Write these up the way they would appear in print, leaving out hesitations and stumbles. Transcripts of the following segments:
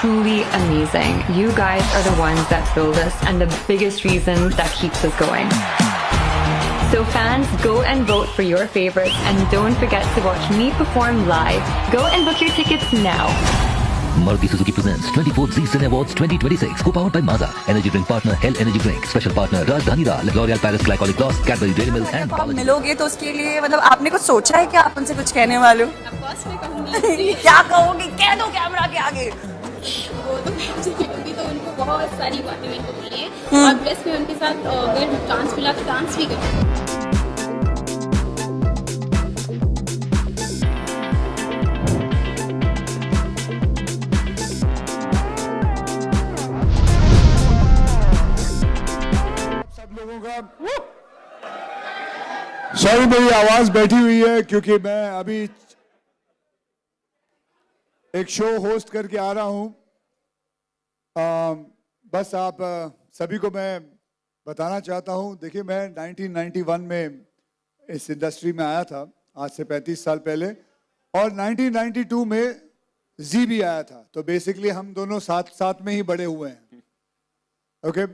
truly amazing. You guys are the ones that build us and the biggest reason that keeps us going. So fans, go and vote for your favorites and don't forget to watch me perform live. Go and book your tickets now. Maruti Suzuki presents 24th Zee Cine Awards 2026, co-powered by Maaza. Energy drink partner Hell Energy Drink. Special partner Rajdhani Raal, L'Oreal Paris Glycolic Gloss, Cadbury Dairy Milk and आप मिलोगे तो उसके लिए मतलब आपने कुछ सोचा है कि आप उनसे कुछ कहने वाले हो? क्या कहोगी? कह दो कैमरा के आगे। वो तो क्योंकि तो उनको बहुत सारी बातें मेरे को बोली है और प्लस में उनके साथ अगर डांस मिला तो डांस भी करूँ। सॉरी मेरी आवाज बैठी हुई है क्योंकि मैं अभी एक शो होस्ट करके आ रहा हूं। बस आप सभी को मैं बताना चाहता हूं, देखिए मैं 1991 में इस इंडस्ट्री में आया था, आज से 35 साल पहले, और 1992 में जी भी आया था, तो बेसिकली हम दोनों साथ साथ में ही बड़े हुए हैं। ओके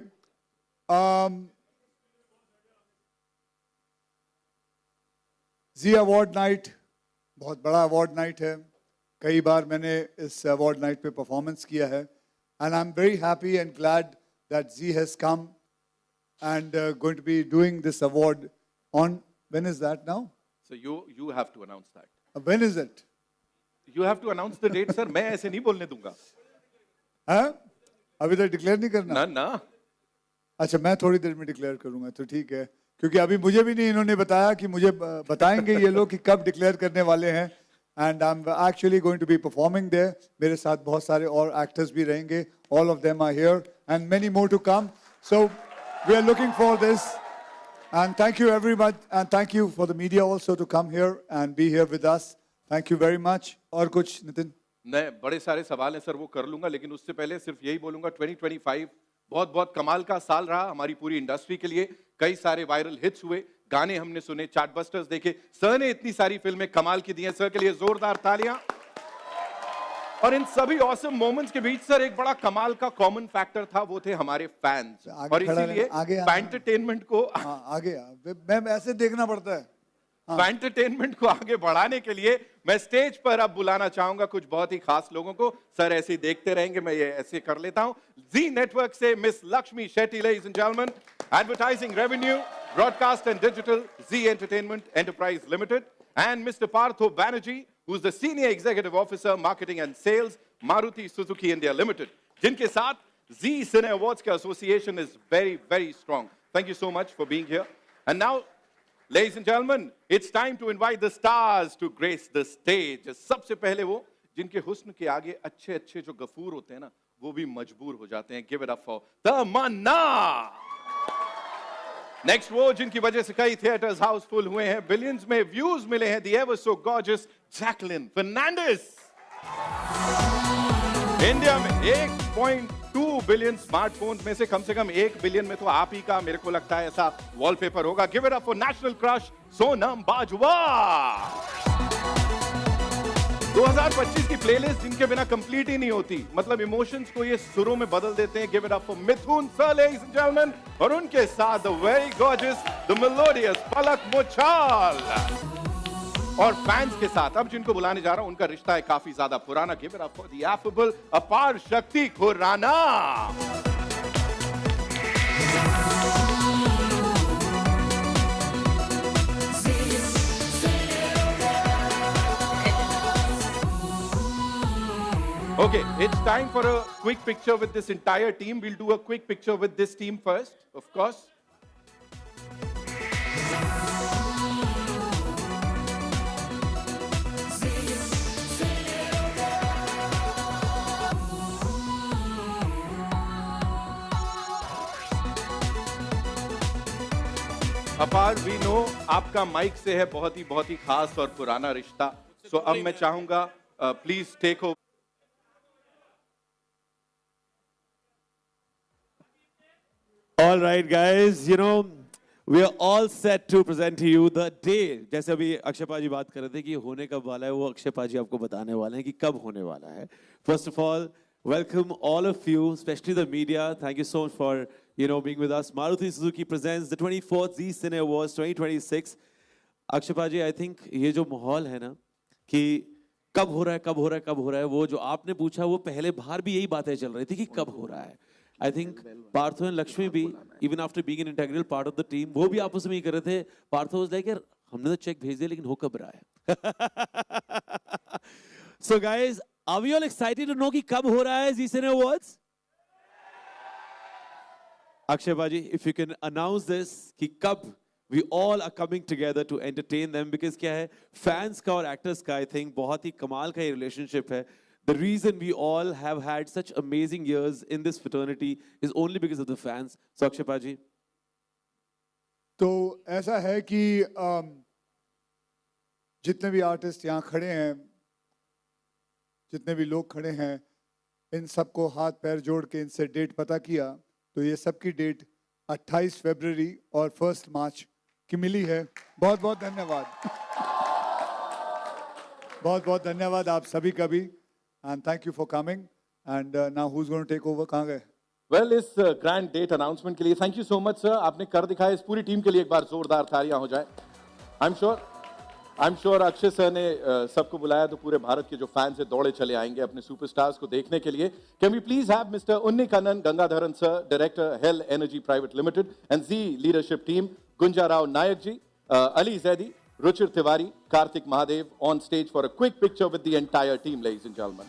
जी अवार्ड नाइट बहुत बड़ा अवार्ड नाइट है, कई बार मैंने इस अवार्ड नाइट पे परफॉर्मेंस किया है, and I am very happy and glad that Zee has come and going to be doing this award on, when is that now? So you have to announce that. When is it? You have to announce the date, sir. मैं ऐसे नहीं बोलने दूंगा। हाँ? अभी तक declare नहीं करना? ना ना। अच्छा, मैं थोड़ी देर में डिक्लेयर करूंगा, तो ठीक है, क्योंकि अभी मुझे भी नहीं इन्होंने बताया कि मुझे बताएंगे ये लोग कि कब डिक्लेयर करने वाले हैं। And I am actually going to be performing there, मेरे साथ बहुत सारे और एक्टर्स भी रहेंगे, all of them are here and many more to come, so we are looking for this, and thank you very much, and thank you for the media also to come here and be here with us. Thank you very much. और कुछ नितिन? नहीं, बड़े सारे सवाल हैं sir, वो कर लूंगा, लेकिन उससे पहले सिर्फ यही बोलूंगा 2025 बहुत बहुत कमाल का साल रहा हमारी पूरी इंडस्ट्री के लिए। कई सारे वायरल हिट्स हुए, गाने हमने सुने, चार्टबस्टर्स देखे, सर ने इतनी सारी फिल्में कमाल की दी हैं, सर के लिए जोरदार तालियां। और इन सभी ऑसम मोमेंट्स के बीच सर एक बड़ा कमाल का कॉमन फैक्टर था, वो थे हमारे फैंस, और इसीलिए फैंटरटेनमेंट को आगे मैं ऐसे देखना पड़ता है, फैंटरटेनमेंट को आगे बढ़ाने के लिए मैं स्टेज पर अब बुलाना चाहूंगा कुछ बहुत ही खास लोगों को। सर ऐसे ही देखते रहेंगे, मैं ये ऐसे कर लेता हूं। जी नेटवर्क से miss Lakshmi Shetty, ladies and gentleman, advertising revenue, broadcast and digital, Zee entertainment enterprise limited, and mister Partho Banerjee, who's the Senior Executive Officer, Marketing and Sales, Maruti Suzuki India Limited, जिनके साथ Zee Cine Awards का association is very, very strong. Thank you so much for being here. And now, ladies and gentlemen, it's time to invite the stars to grace the stage. सबसे पहले वो जिनके हुस्न के आगे अच्छे अच्छे जो गफूर होते हैं ना, वो भी मजबूर हो जाते हैं। Give it up for Tamannaah. Next वो जिनकी वजह से कई थिएटर्स हाउसफुल हुए हैं, बिलियंस में व्यूज मिले हैं, the ever so gorgeous Jacqueline Fernandez. India में 1.2 बिलियन स्मार्टफोन्स में से कम 1 बिलियन में तो आप ही का मेरे को लगता है ऐसा वॉलपेपर होगा। Give it up for national crush Sonam Bajwa. 2025 की प्लेलिस्ट जिनके बिना कंप्लीट ही नहीं होती, मतलब इमोशंस को ये सुरों में बदल देते हैं। Give it up for Mithun sir, ladies and gentleman, और उनके साथ the very gorgeous, the melodious Palak Muchhal. और फैंस के साथ अब जिनको बुलाने जा रहा हूं, उनका रिश्ता है काफी ज्यादा पुराना। Give it up for the affable अपार शक्ति Khurana. Okay, it's time for a quick picture with this entire team. We'll do a quick picture with this team first, of course. अपार, we know आपका माइक से है बहुत ही खास और पुराना रिश्ता। So अब मैं चाहूंगा please take over. All right, guys, you know, we are all set to present to you the day. जैसे अभी अक्षय पाजी बात कर रहे थे कि होने कब वाला है, वो अक्षय पाजी आपको बताने वाले हैं कि कब होने वाला है। First of all, welcome all of you, especially the media. Thank you so much for being with us. Maruti Suzuki presents the 24th Zee Cine Awards 2026. अक्षपा ji, I think ये जो माहौल है ना कि कब हो रहा है, कब हो रहा है, कब हो रहा है, वो जो आपने पूछा वो पहले बाहर भी यही बातें चल रही थी कि कब हो रहा है. I think Partho and Lakshmi भी, even after being an integral part of the team, वो भी आपस में ही कर रहे थे. पार्थो was like, यार हमने तो चेक भेज दिया लेकिन हो कब रहा है. So guys, are we all excited to know कि कब हो रहा है Zee Cine Awards? Akshay Baji, if you can announce this कि कब we all are coming together to entertain them, because क्या है, fans का और actors का I think बहुत ही कमाल का ये relationship है. The reason we all have had such amazing years in this fraternity is only because of the fans. So Akshay Baji. तो ऐसा है कि जितने भी आर्टिस्ट यहाँ खड़े हैं, जितने भी लोग खड़े हैं, इन सबको हाथ पैर जोड़ के इनसे डेट पता किया तो ये सबकी डेट 28 फरवरी और 1 मार्च की मिली है. बहुत बहुत धन्यवाद. बहुत बहुत धन्यवाद आप सभी का भी. And thank you for coming. And now who's going to take over? कहाँ गए? Well, इस ग्रैंड डेट अनाउंसमेंट के लिए thank you so much sir. आपने कर दिखाया. इस पूरी टीम के लिए एक बार जोरदार तालियां हो जाए. I'm sure अक्षय सर ने सबको बुलाया तो पूरे भारत के जो फैंस हैं दौड़े चले आएंगे अपने सुपरस्टार्स को देखने के लिए. Can we please have Mr. Unnikannan Gangadharan sir, Director, Hell Energy Private Limited, and Zee leadership team, Gunja Rao Nayak ji, Ali Zaidi, Ruchir Tiwari, Karthik Mahadev on stage for a quick picture with the entire team, ladies and gentlemen.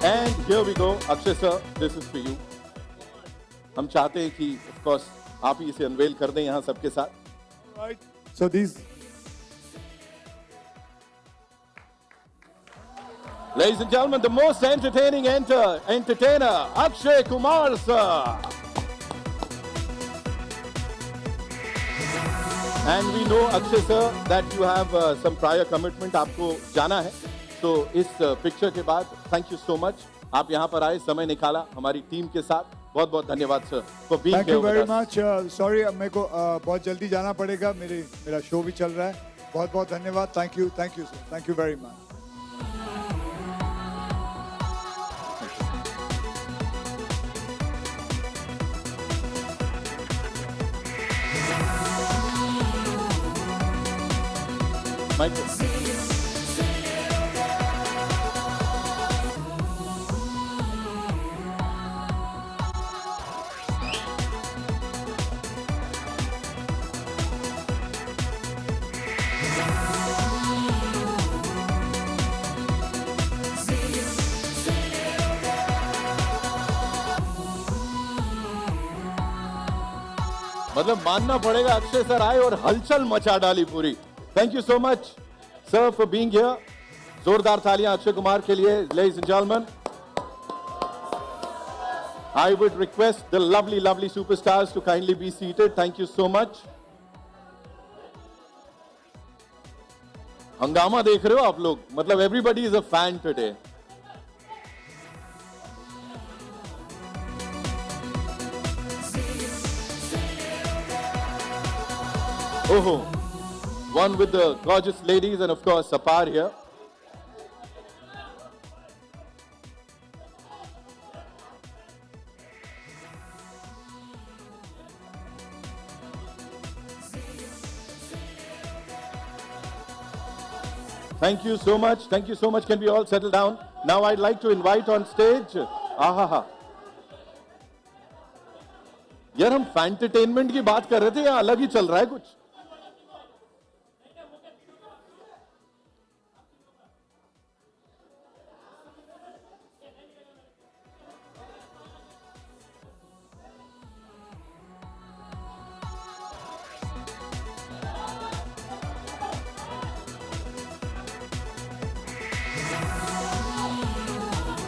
And here we go, Akshay sir, this is for you. हम चाहते हैं कि of course आप ही इसे unwell कर दें यहाँ सबके साथ. Right. So these. Ladies and gentlemen, the most entertaining entertainer, Akshay Kumar sir. And we know, Akshay sir, that you have some prior commitment. आपको जाना है. तो इस पिक्चर के बाद थैंक यू सो मच. आप यहाँ पर आए, समय निकाला हमारी टीम के साथ. बहुत बहुत धन्यवाद sir for being here. Thank you very much. Sorry अब मेरे को बहुत जल्दी जाना पड़ेगा. मेरा शो भी चल रहा है. बहुत बहुत धन्यवाद. Thank you sir. Thank you very much. Michael. मतलब मानना पड़ेगा अक्षय सर आए और हलचल मचा डाली पूरी. Thank you so much sir for being here. जोरदार तालियां अक्षय कुमार के लिए. Ladies and gentleman, I would request the lovely superstars to kindly be seated. Thank you so much. हंगामा देख रहे हो आप लोग. मतलब everybody is a fan today. Oh, one with the gorgeous ladies and of course Sapar here. Thank you so much. Thank you so much. Can we all settle down? Now I'd like to invite on stage. आहा. यार हम फैंटरटेनमेंट की बात कर रहे थे, यहाँ अलग ही चल रहा है कुछ.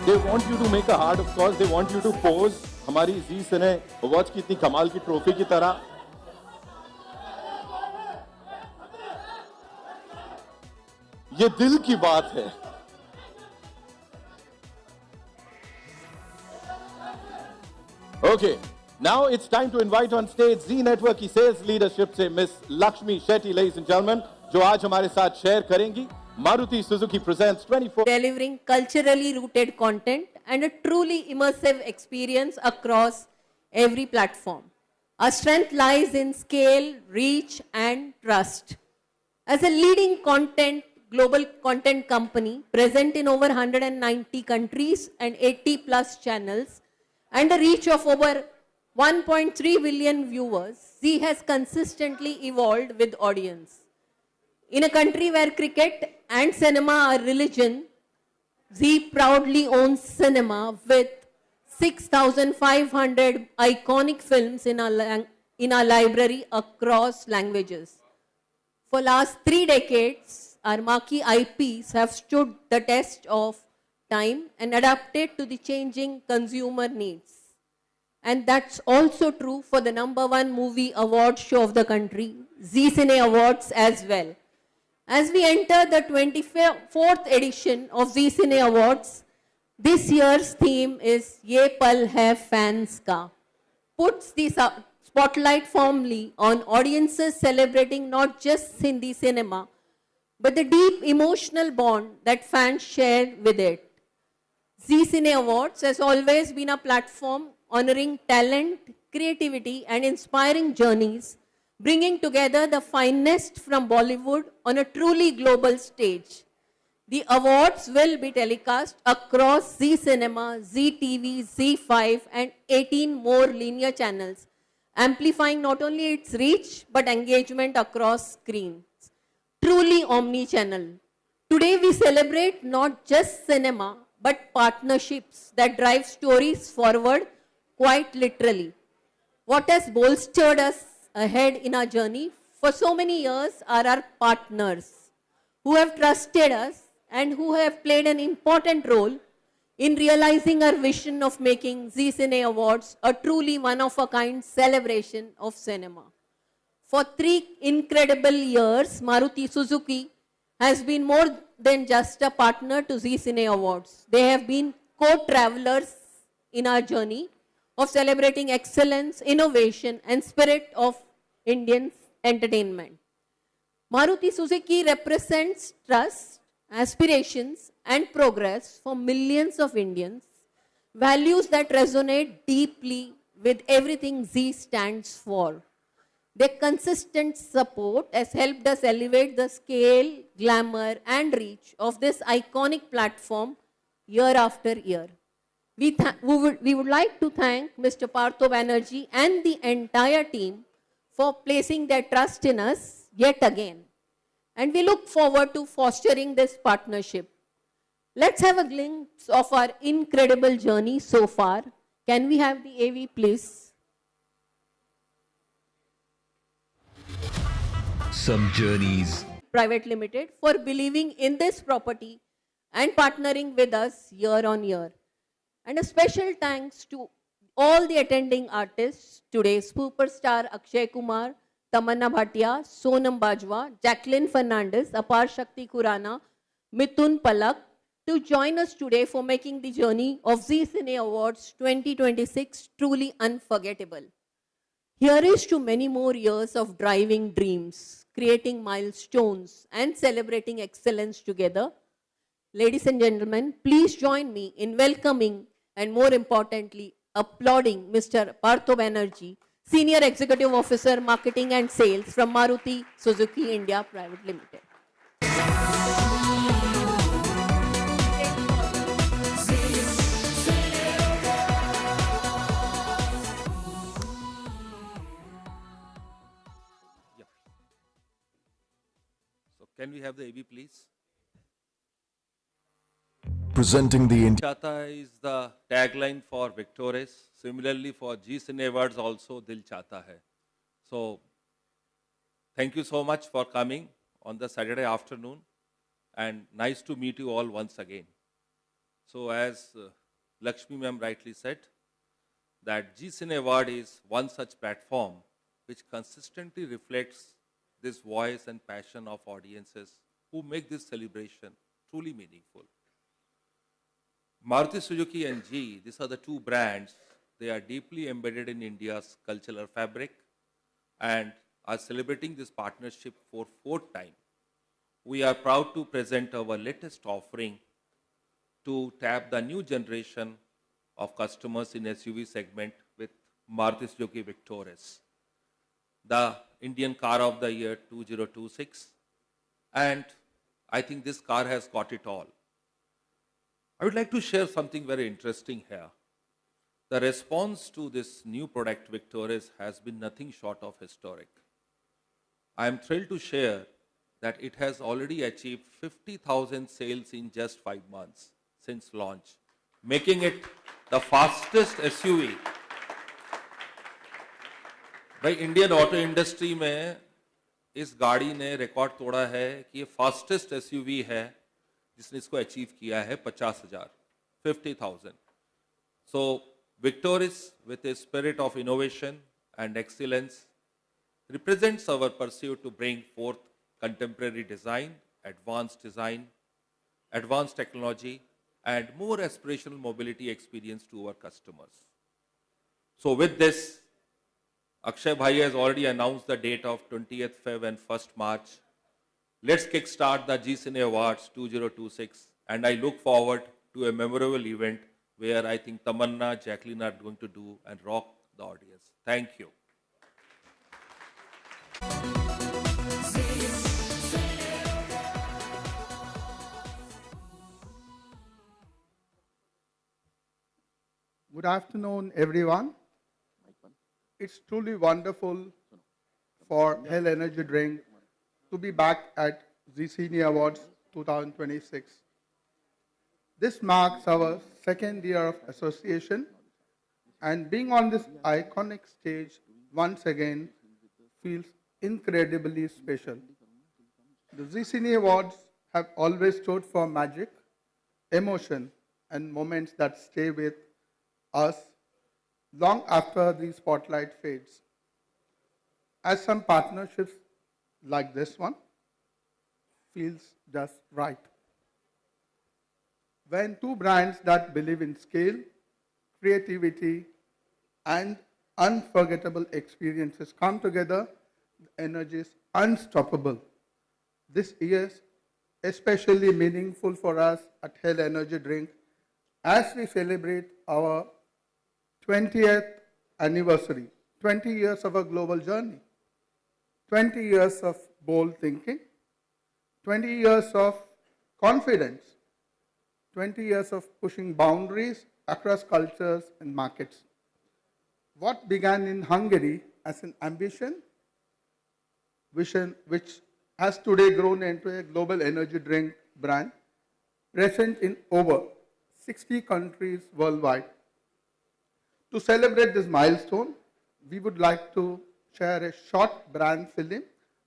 They want you to make a heart, of course. They want you to pose. हमारी जी सिने अवार्ड्स की इतनी कमाल की ट्रॉफी की तरह ये दिल की बात है। Okay, now it's time to invite on stage Z Network की sales leadership से Miss Lakshmi Shetty, ladies and gentlemen, जो आज हमारे साथ शेयर करेंगी। Maruti Suzuki presents 24 delivering culturally rooted content and a truly immersive experience across every platform. Our strength lies in scale, reach, and trust. As a leading global content company present in over 190 countries and 80 plus channels, and a reach of over 1.3 billion viewers, Z has consistently evolved with audience. In a country where cricket and cinema are religion, Z proudly owns cinema with 6,500 iconic films in our library across languages. For last 3 decades, our marquee IPs have stood the test of time and adapted to the changing consumer needs. And that's also true for the #1 movie award show of the country, Z Cine Awards as well. As we enter the 24th edition of Z Cine Awards, this year's theme is Ye Pal Hai Fans Ka, puts the spotlight firmly on audiences celebrating not just Hindi cinema, but the deep emotional bond that fans share with it. Z Cine Awards has always been a platform honoring talent, creativity, and inspiring journeys, bringing together the finest from Bollywood on a truly global stage. The awards will be telecast across Z Cinema, Z TV, Z5, and 18 more linear channels, amplifying not only its reach but engagement across screens. Truly omni-channel. Today we celebrate not just cinema but partnerships that drive stories forward quite literally. What has bolstered us ahead in our journey for so many years are our partners who have trusted us and who have played an important role in realizing our vision of making Z Cine Awards a truly one-of-a-kind celebration of cinema. For 3 incredible years, Maruti Suzuki has been more than just a partner to Z Cine Awards. They have been co-travelers in our journey of celebrating excellence, innovation, and spirit of Indian entertainment. Maruti Suzuki represents trust, aspirations, and progress for millions of Indians, values that resonate deeply with everything Z stands for. Their consistent support has helped us elevate the scale, glamour, and reach of this iconic platform year after year. We would like to thank Mr. Partho Banerjee and the entire team for placing their trust in us yet again. And we look forward to fostering this partnership. Let's have a glimpse of our incredible journey so far. Can we have the AV, please? Some journeys Private Limited for believing in this property and partnering with us year on year. And a special thanks to all the attending artists today, superstar Akshay Kumar, Tamanna Bhatia, Sonam Bajwa, Jacqueline Fernandez, Apar Shakti Khurana, Mithun Palak, to join us today for making the journey of Z Cine Awards 2026 truly unforgettable. Here is to many more years of driving dreams, creating milestones, and celebrating excellence together. Ladies and gentlemen, please join me in welcoming and more importantly, applauding Mr. Partho Banerjee, Senior Executive Officer, Marketing and Sales from Maruti Suzuki India Private Limited. So can we have the AV, please? Presenting the India. Chata is the tagline for Victores. Similarly, for G Cine Awards also, Dil Chata hai. So, thank you so much for coming on the Saturday afternoon, and nice to meet you all once again. So, as Lakshmi ma'am rightly said, that G Cine Award is one such platform which consistently reflects this voice and passion of audiences who make this celebration truly meaningful. Maruti Suzuki and G, these are the two brands. They are deeply embedded in India's cultural fabric and are celebrating this partnership for fourth time. We are proud to present our latest offering to tap the new generation of customers in SUV segment with Maruti Suzuki Victoris, the Indian Car of the Year 2026. And I think this car has got it all. I would like to share something very interesting here. The response to this new product Victoris has been nothing short of historic. I am thrilled to share that it has already achieved 50,000 sales in just 5 months since launch, making it the fastest SUV. भाई Indian auto industry में इस गाड़ी ने record तोड़ा है कि ये fastest SUV है जिसने इसको अचीव किया है 50,000, 50,000. So Victoris, with a spirit of innovation and excellence, represents our pursuit to bring forth contemporary design, advanced technology, and more aspirational mobility experience to our customers. So with this, Akshay Bhai has already announced the date of 20th Feb and 1st March. Let's kickstart the G Cine Awards 2026, and I look forward to a memorable event where I think Tamanna, Jacqueline are going to do and rock the audience. Thank you. Good afternoon, everyone. It's truly wonderful for Hell Energy Drink to be back at Zee Cine Awards 2026. This marks our second year of association, and being on this iconic stage once again feels incredibly special. The Zee Cine Awards have always stood for magic, emotion, and moments that stay with us long after the spotlight fades. As some partnerships like this one feels just right. When two brands that believe in scale, creativity, and unforgettable experiences come together, the energy is unstoppable. This year is especially meaningful for us at Hell Energy Drink as we celebrate our 20th anniversary, 20 years of a global journey, 20 years of bold thinking, 20 years of confidence, 20 years of pushing boundaries across cultures and markets. What began in Hungary as an ambition, vision, which has today grown into a global energy drink brand, present in over 60 countries worldwide. To celebrate this milestone, we would like to share a short brand film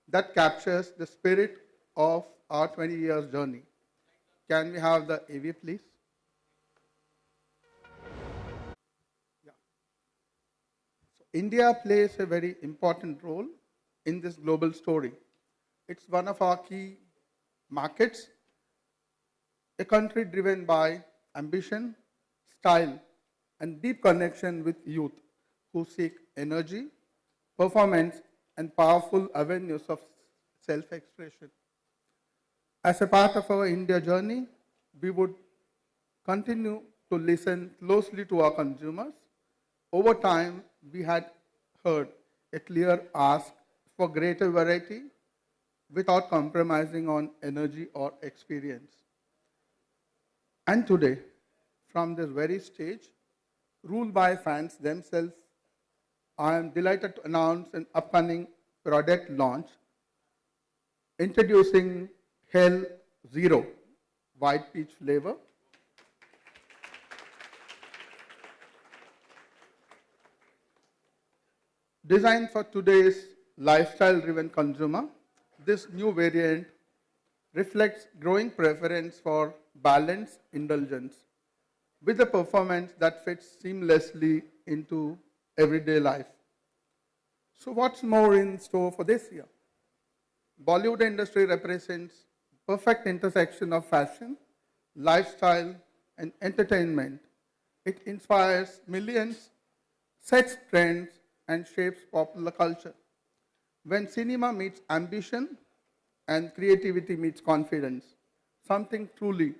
that captures the spirit of our 20 years journey. Can we have the AV, please? Yeah. So India plays a very important role in this global story. It's one of our key markets, a country driven by ambition, style, and deep connection with youth who seek energy, performance, and powerful avenues of self-expression. As a part of our India journey, we would continue to listen closely to our consumers. Over time, we had heard a clear ask for greater variety without compromising on energy or experience. And today, from this very stage, ruled by fans themselves, I am delighted to announce an upcoming product launch introducing Hell Zero White Peach flavor. Designed for today's lifestyle-driven consumer, this new variant reflects growing preference for balanced indulgence with a performance that fits seamlessly into everyday life. So what's more in store for this year? Bollywood industry represents perfect intersection of fashion, lifestyle, and entertainment. It inspires millions, sets trends, and shapes popular culture. When cinema meets ambition and creativity meets confidence, something truly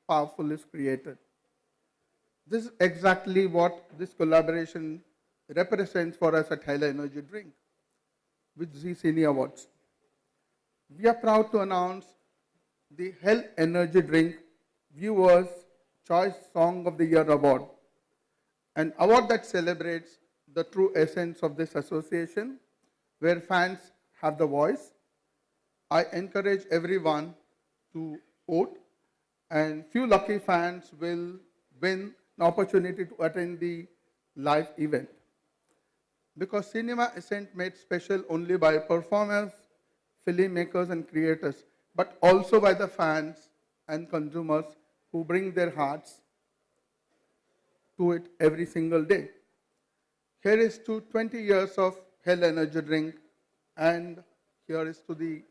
powerful is created. This is exactly what this collaboration represents for us at Hell Energy Drink with Zee Cine Awards. We are proud to announce the Hell Energy Drink Viewers Choice Song of the Year Award, an award that celebrates the true essence of this association, where fans have the voice. I encourage everyone to vote, and few lucky fans will win an opportunity to attend the live event. Because cinema isn't made special only by performers, filmmakers, and creators, but also by the fans and consumers who bring their hearts to it every single day. Here is to 20 years of Hell Energy Drink, and here is to the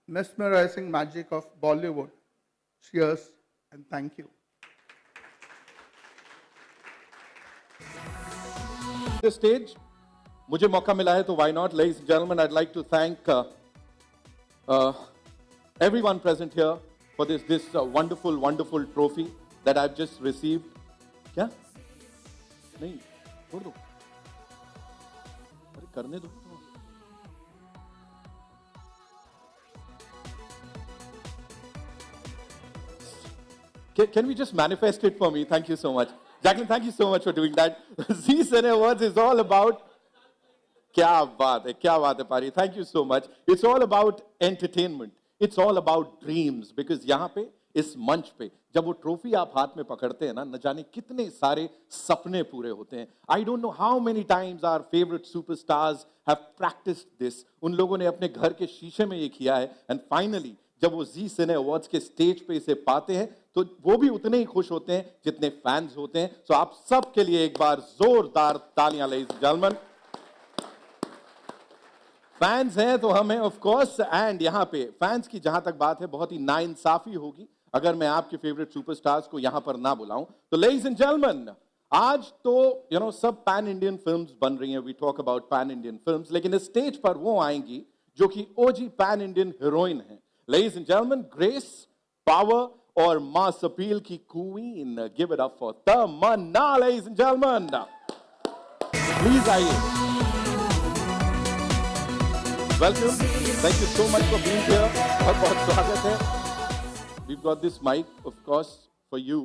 mesmerizing magic of Bollywood. Cheers and thank you. The stage, मुझे मौका मिला है तो why not? Ladies and gentlemen, I'd like to thank everyone present here for this wonderful trophy that I've just received. क्या? नहीं, छोड़ दो. अरे करने दो. Can we just manifest it for me? Thank you so much. Jacqueline, thank you so much for doing that. Zee Cine Awards is all about... क्या बात है पारी. Thank you so much. It's all about entertainment. It's all about dreams. Because यहाँ पे, इस मंच पे, जब वो ट्रॉफी आप हाथ में पकड़ते हैं ना, न जाने कितने सारे सपने पूरे होते हैं. I don't know how many times our favorite superstars have practiced this. उन लोगों ने अपने घर के शीशे में ये किया है. And finally, जब वो Zee Cine Awards के स्टेज पे इसे पाते हैं, तो वो भी उतने ही खुश होते हैं जितने फैंस होते हैं. So आप सब के लिए एक बार जोरदार तालियां, ladies and gentlemen. फैंस हैं तो हमें ऑफ कोर्स, एंड यहाँ पे फैंस की जहां तक बात है, बहुत ही नाइंसाफी होगी अगर मैं आपके फेवरेट सुपरस्टार्स को यहां पर ना बुलाऊं. तो लेडीज एंड जेंटलमैन, आज तो सब पैन इंडियन फिल्म्स बन रही हैं. We talk about pan Indian films, लेकिन इस स्टेज पर वो आएंगी जो कि ओजी पैन इंडियन हीरोइन है. Ladies and gentleman, grace, power और मास अपील की queen, give it up for Tamannaah. Ladies and gentleman, please आइए. Welcome. Thank you so much for being here. बहुत स्वागत है. We've got this mic, of course, for you.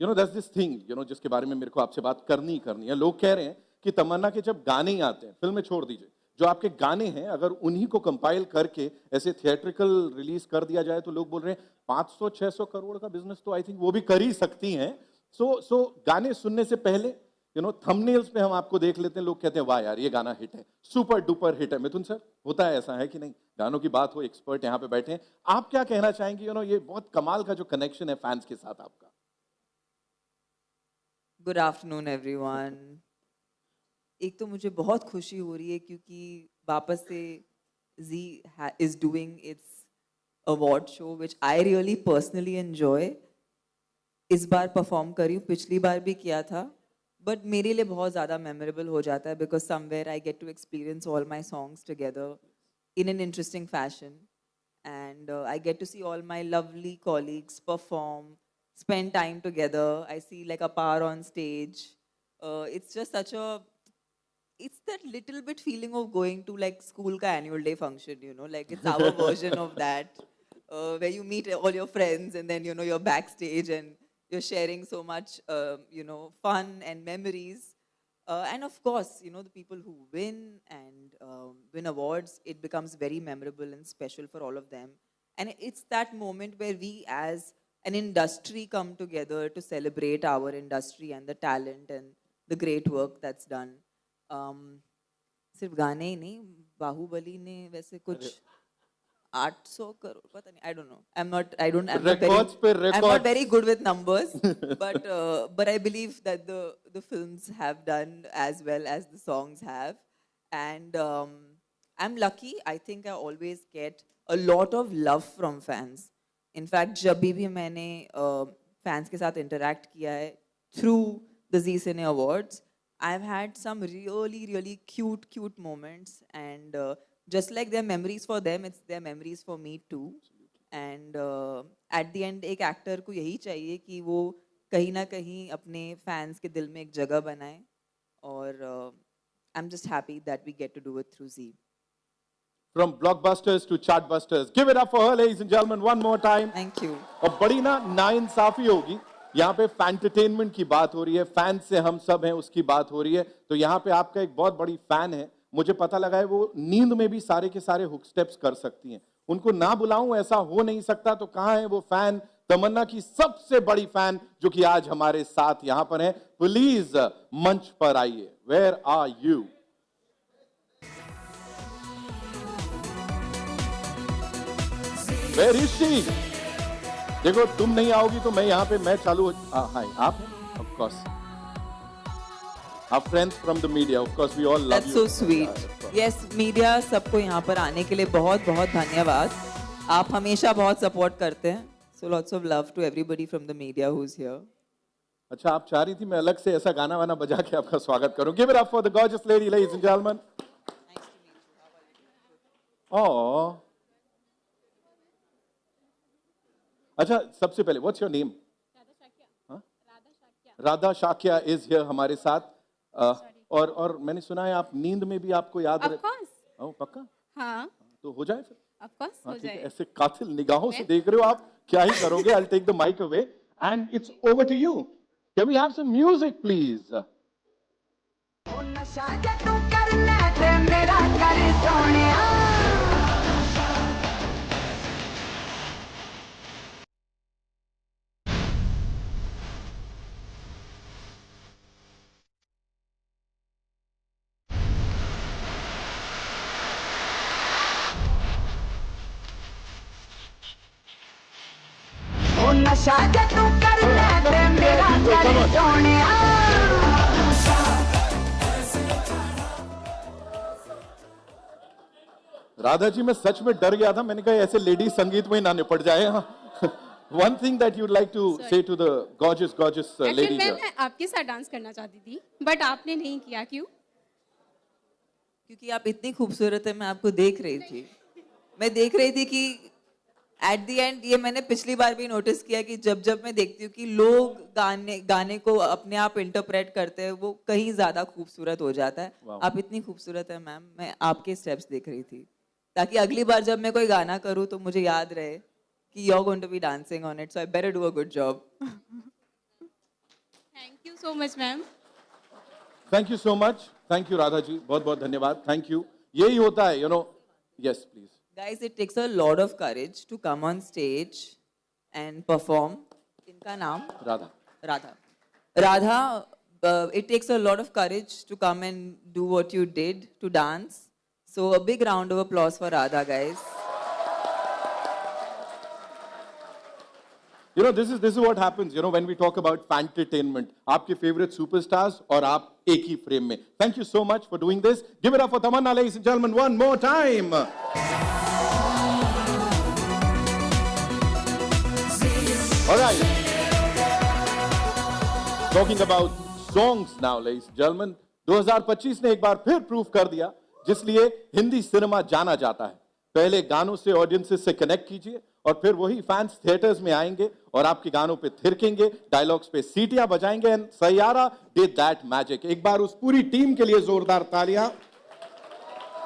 There's this thing, जिसके बारे में मेरे को आपसे बात करनी है. लोग कह रहे हैं कि तमन्ना के जब गाने ही आते हैं, फिल्में छोड़ दीजिए, जो आपके गाने हैं, अगर उन्हीं को कंपाइल करके ऐसे थिएट्रिकल रिलीज कर दिया जाए, तो लोग बोल रहे हैं 500-600 करोड़ का बिजनेस तो आई थिंक वो भी कर ही सकती हैं. सो गाने सुनने से पहले थंबनेल्स पे हम आपको देख लेते हैं, लोग कहते हैं वाह यार ये गाना हिट है, सुपर डुपर हिट है. मिथुन सर, होता है ऐसा है कि नहीं? गानों की बात हो, एक्सपर्ट यहाँ पे बैठे हैं, आप क्या कहना चाहेंगे? ये बहुत कमाल का जो कनेक्शन है फैंस के साथ आपका. Good afternoon everyone. एक तो मुझे बहुत खुशी हो रही है क्योंकि वापस से Zee is doing its award show which I really personally enjoy. इस बार परफॉर्म करी हूँ, पिछली बार भी किया था, बट मेरे लिए बहुत ज़्यादा मेमोरेबल हो जाता है because somewhere I get to experience all my songs together in an interesting fashion, and I get to see all my lovely colleagues perform, spend time together. I see like a power on stage. It's just such a, it's that little bit feeling of going to like school ka annual day function, like it's our version of that, where you meet all your friends and then you're backstage and you're sharing so much fun and memories. And of course, the people who win and win awards, it becomes very memorable and special for all of them. And it's that moment where we as an industry come together to celebrate our industry and the talent and the great work that's done. सिर्फ गाने ही नहीं, बाहुबली ने वैसे कुछ 800 करोड़, पता नहीं, I don't know. I'm not Records पे I'm records. not very good with numbers, but I believe that the films have done as well as the songs have, and I'm lucky. I think I always get a lot of love from fans. In fact, जब भी मैंने fans के साथ interact किया है through the Zee Cine Awards, I've had some really cute moments, and just like their memories for them, it's their memories for me too. And at the end, एक actor को यही चाहिए कि वो कहीं ना कहीं अपने fans के दिल में एक जगह बनाए, और I'm just happy that we get to do it through Zee. From blockbusters to chartbusters, give it up for her, ladies and gentlemen, one more time. Thank you. और बड़ी नाइंसाफी होगी, यहाँ पे फैंटरटेनमेंट की बात हो रही है, फैन से हम सब हैं उसकी बात हो रही है, तो यहाँ पे आपका एक बहुत बड़ी फैन है, मुझे पता लगा है वो नींद में भी सारे के सारे हुक स्टेप्स कर सकती हैं, उनको ना बुलाऊं ऐसा हो नहीं सकता, तो कहाँ है वो फैन, तमन्ना की सबसे बड़ी फैन जो कि आज हमारे साथ यहाँ पर है, प्लीज मंच पर आइए, where are you? Where is she? देखो तुम नहीं आओगी तो मैं यहाँ पे मैं चालू हाय आप of course our friends from the media, of course we all love That's you. so sweet. Yes, media सबको यहाँ पर आने के लिए बहुत धन्यवाद. आप हमेशा बहुत सपोर्ट करते हैं. So lots of love to everybody from the media who's here. अच्छा आप चाह रही थी मैं अलग से ऐसा गाना वाना बजा के आपका स्वागत करूं. Give it up for the gorgeous lady, ladies and gentlemen. Nice to meet you. How are you? Oh. अच्छा सबसे पहले what's your name? Radha Shakya is here हमारे साथ. और मैंने सुना है आप नींद में भी आपको याद रहे. पक्का? हाँ. तो हो जाए फिर. Of course, हो जाए. ऐसे कातिल निगाहों से देख रहे हो आप, क्या ही करोगे. I'll take the mic away and it's over to you. Can we have some music, please? नशा जे तू कर ले ते मेरा कर सोनिया. राधा जी मैं सच में डर गया था, मैंने कहा ऐसे लेडी संगीत में ना निपट जाए. One thing that you'd like to say to the gorgeous ladies. मैं आपके साथ डांस करना चाहती थी, बट आपने नहीं किया. क्यों? क्योंकि आप इतनी खूबसूरत है, मैं आपको देख रही थी. मैं देख रही थी कि एट द एंड, ये मैंने पिछली बार भी नोटिस किया कि जब मैं देखती हूँ कि लोग गाने को अपने आप इंटरप्रेट करते हैं, वो कहीं ज्यादा खूबसूरत हो जाता है. आप इतनी खूबसूरत है मैम, मैं आपके स्टेप्स देख रही थी, ताकि अगली बार जब मैं कोई गाना करूँ तो मुझे याद रहे कि you are going to be dancing on it, so I better do a good job. Thank you so much ma'am. Thank you so much. Thank you Radha ji, बहुत बहुत धन्यवाद. Thank you. यही होता है, you know. Yes please. Guys, it takes a lot of courage to come on stage and perform. इनका नाम? Radha. It takes a lot of courage to come and do what you did, to dance. So a big round of applause for Radha, guys. You know, this is what happens, you know, when we talk about fantertainment. आपके favorite superstars और आप एक ही frame में. Thank you so much for doing this. Give it up for Tamanna, ladies and gentlemen, one more time. All right. Talking about songs now, ladies and gentlemen. 2025 ने एक बार फिर prove कर दिया, जिसलिए Hindi cinema जाना जाता है. पहले गानों से ऑडियंसेस से कनेक्ट कीजिए, और फिर वही फैंस थिएटर्स में आएंगे और आपके गानों पे थिरकेंगे, डायलॉग्स पे सीटियां बजाएंगे. And Saiyaara did that magic. एक बार उस पूरी टीम के लिए जोरदार तालियां.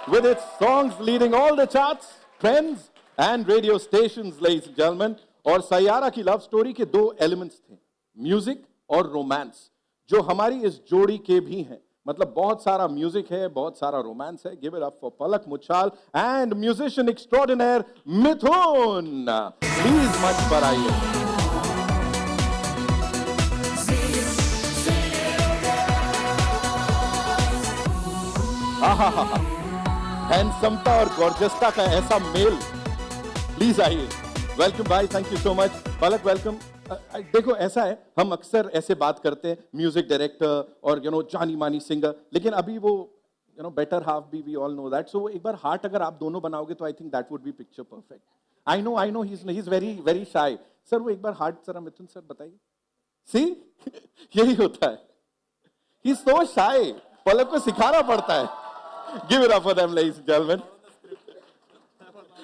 With its songs leading all the charts, trends and radio stations, ladies and gentlemen. और सैयारा की लव स्टोरी के दो एलिमेंट्स थे, म्यूजिक और रोमांस, जो हमारी इस जोड़ी के भी हैं. मतलब बहुत सारा म्यूजिक है, बहुत सारा रोमांस है. Give it up for Palak Muchhal and musician extraordinary Mithun. Please मंच पर आइए. हैंडसमता और गॉर्जियसता का ऐसा मेल प्लीज आइए। वेलकम भाई, thank you so much. Palak welcome. देखो ऐसा है, हम अक्सर ऐसे बात करते हैं म्यूजिक डायरेक्टर और जानी मानी सिंगर, लेकिन अभी वो बेटर हाफ भी वी ऑल नो दैट। सो एक बार हार्ट अगर आप दोनों बनाओगे तो I think that would be picture perfect. I know he is very very shy. Sir वो एक बार हार्ट जरा मिथुन सर बताइए। सी यही होता है, ही इज सो शाय, पलक को सिखाना पड़ता है। Give it up for them ladies and gentleman.